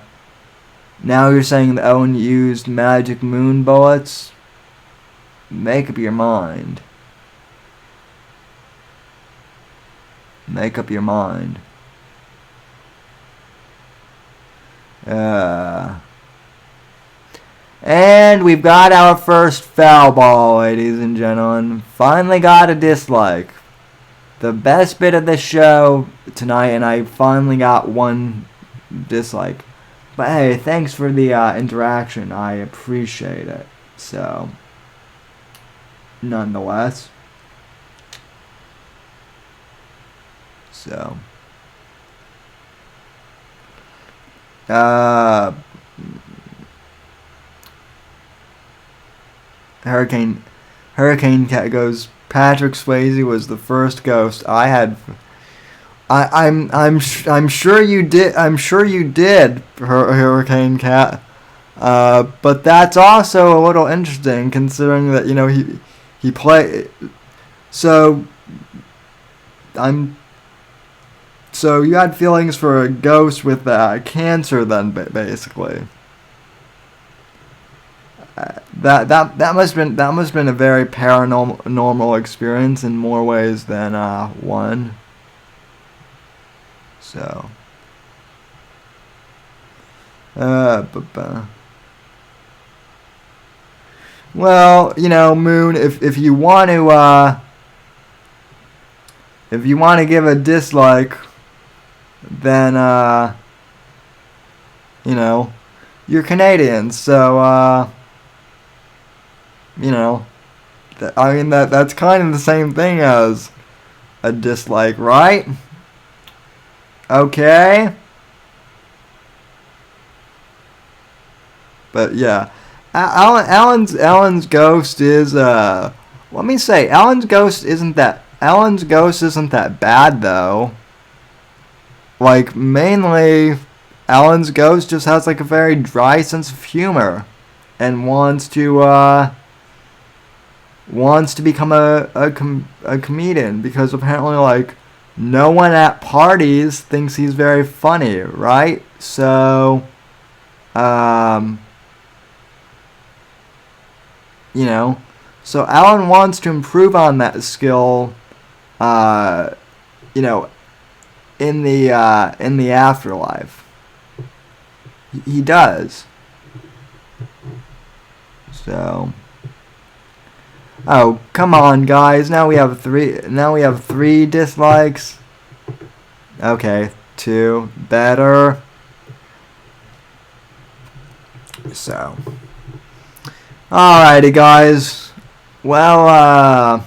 you're saying that Owen used magic moon bullets. Make up your mind. Make up your mind. And we've got our first foul ball, ladies and gentlemen. Finally got a dislike. The best bit of the show tonight, and I finally got one dislike. But hey, thanks for the interaction. I appreciate it. So, nonetheless. So, Hurricane Cat goes, Patrick Swayze was the first ghost I had. I'm sure you did. I'm sure you did, Hurricane Cat. But that's also a little interesting, considering that he played. So you had feelings for a ghost with cancer, then, basically. That must have been a very paranormal experience in more ways than one. So, well, Moon, if you want to give a dislike, then you're Canadian, so that's kind of the same thing as a dislike, right? Okay. But yeah, Alan's ghost is let me say, Alan's ghost isn't that bad though. Like, mainly Alan's ghost just has like a very dry sense of humor and wants to wants to become a comedian because apparently, like, no one at parties thinks he's very funny, right? So, you know, so Alan wants to improve on that skill, you know, in the afterlife. He does. So, oh, come on, guys. Now we have three dislikes. Okay, 2. Better. So, alrighty, guys. Well,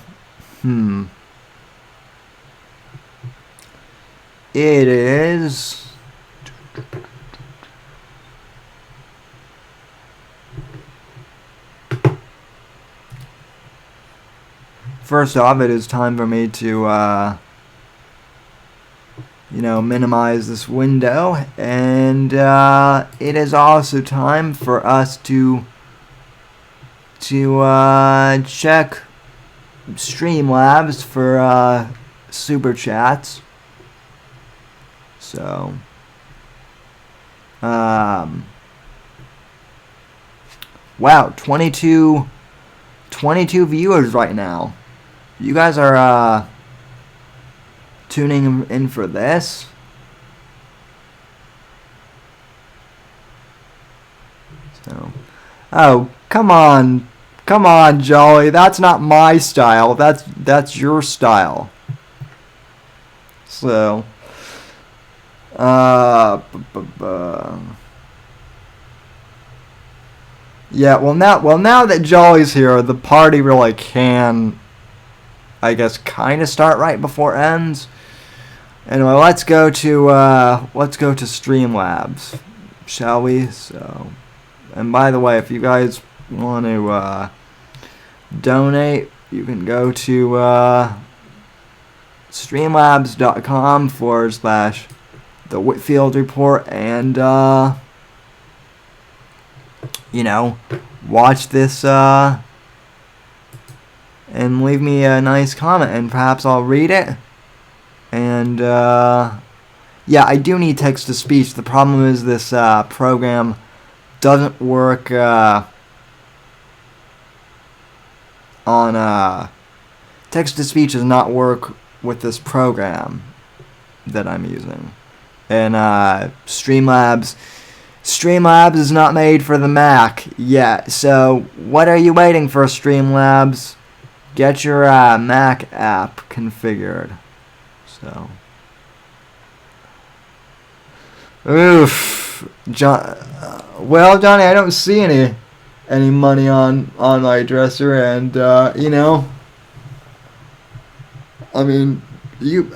it is. First off, it is time for me to, you know, minimize this window, and it is also time for us to check Streamlabs for super chats. So, wow, 22 viewers right now. You guys are tuning in for this. So, oh, come on, Jolly. That's not my style. That's your style. So, yeah. Well, now that Jolly's here, the party really can, I guess, kind of start right before it ends. Anyway, let's go to Streamlabs, shall we? So, and by the way, if you guys want to donate, you can go to streamlabs.com/The Whitfield Report and you know, watch this and leave me a nice comment, and perhaps I'll read it. And yeah, I do need text to speech. The problem is this program doesn't work on text to speech does not work with this program that I'm using. And Streamlabs is not made for the Mac yet. So what are you waiting for, Streamlabs? Get your Mac app configured. So, oof, John. Well, Johnny, I don't see any money on my dresser, and you know, I mean, you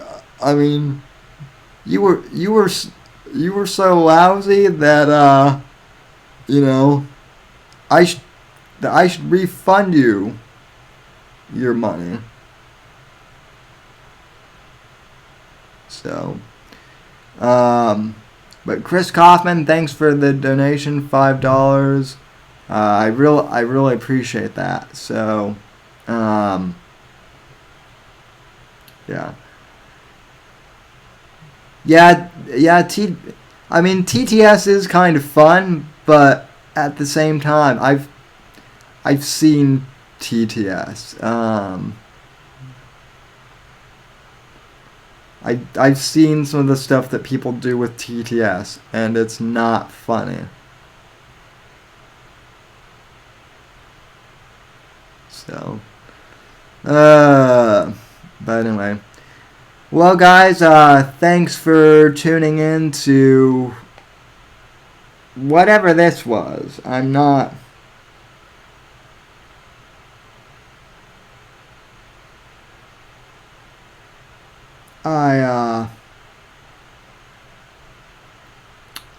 were so lousy that you know, I should refund you your money. So, but Chris Kaufman, thanks for the donation, $5. I really appreciate that. So, yeah. I mean, TTS is kind of fun, but at the same time, I've seen TTS. I've seen some of the stuff that people do with TTS, and it's not funny. So, but anyway. Well, guys, thanks for tuning in to whatever this was. I'm not...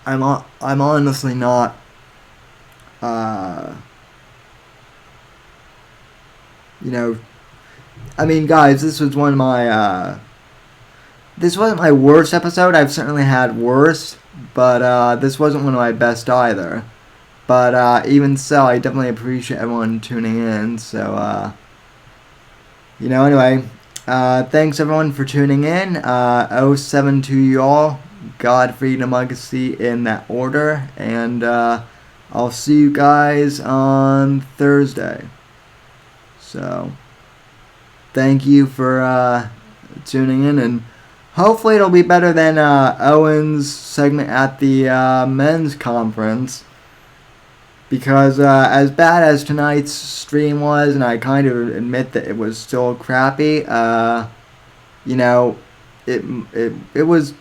I'm honestly not, you know, I mean, guys, this was one of my, this wasn't my worst episode. I've certainly had worse, but, this wasn't one of my best either. But, even so, I definitely appreciate everyone tuning in, so, Anyway, thanks everyone for tuning in. 072 y'all, God, freedom, legacy in that order, and I'll see you guys on Thursday. So, thank you for tuning in, and hopefully it'll be better than Owen's segment at the men's conference. Because as bad as tonight's stream was, and I kind of admit that it was still crappy, it was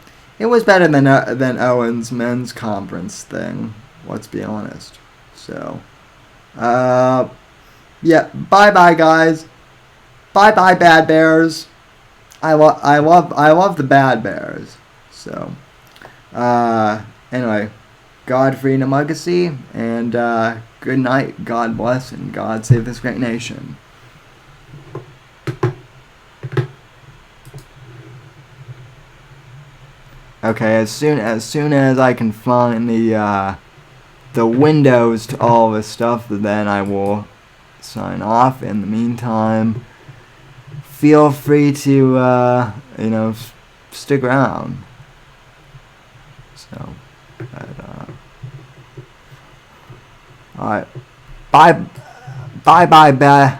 better than Owen's men's conference thing. Let's be honest. So, yeah. Bye guys. Bye Bad Bears. I love the Bad Bears. So, anyway. God, freedom, legacy, and good night, God bless, and God save this great nation. Okay, as soon as I can find the windows to all this stuff, then I will sign off. In the meantime, feel free to stick around. So. Alright. Bye Bad Bears.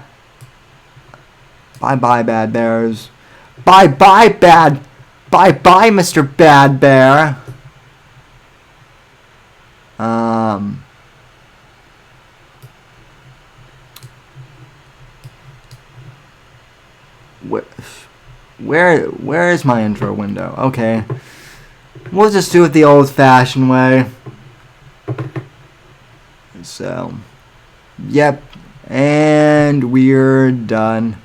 Bye Mr. Bad Bear. Where is my intro window? Okay. We'll just do it the old-fashioned way. So, yep, and we're done.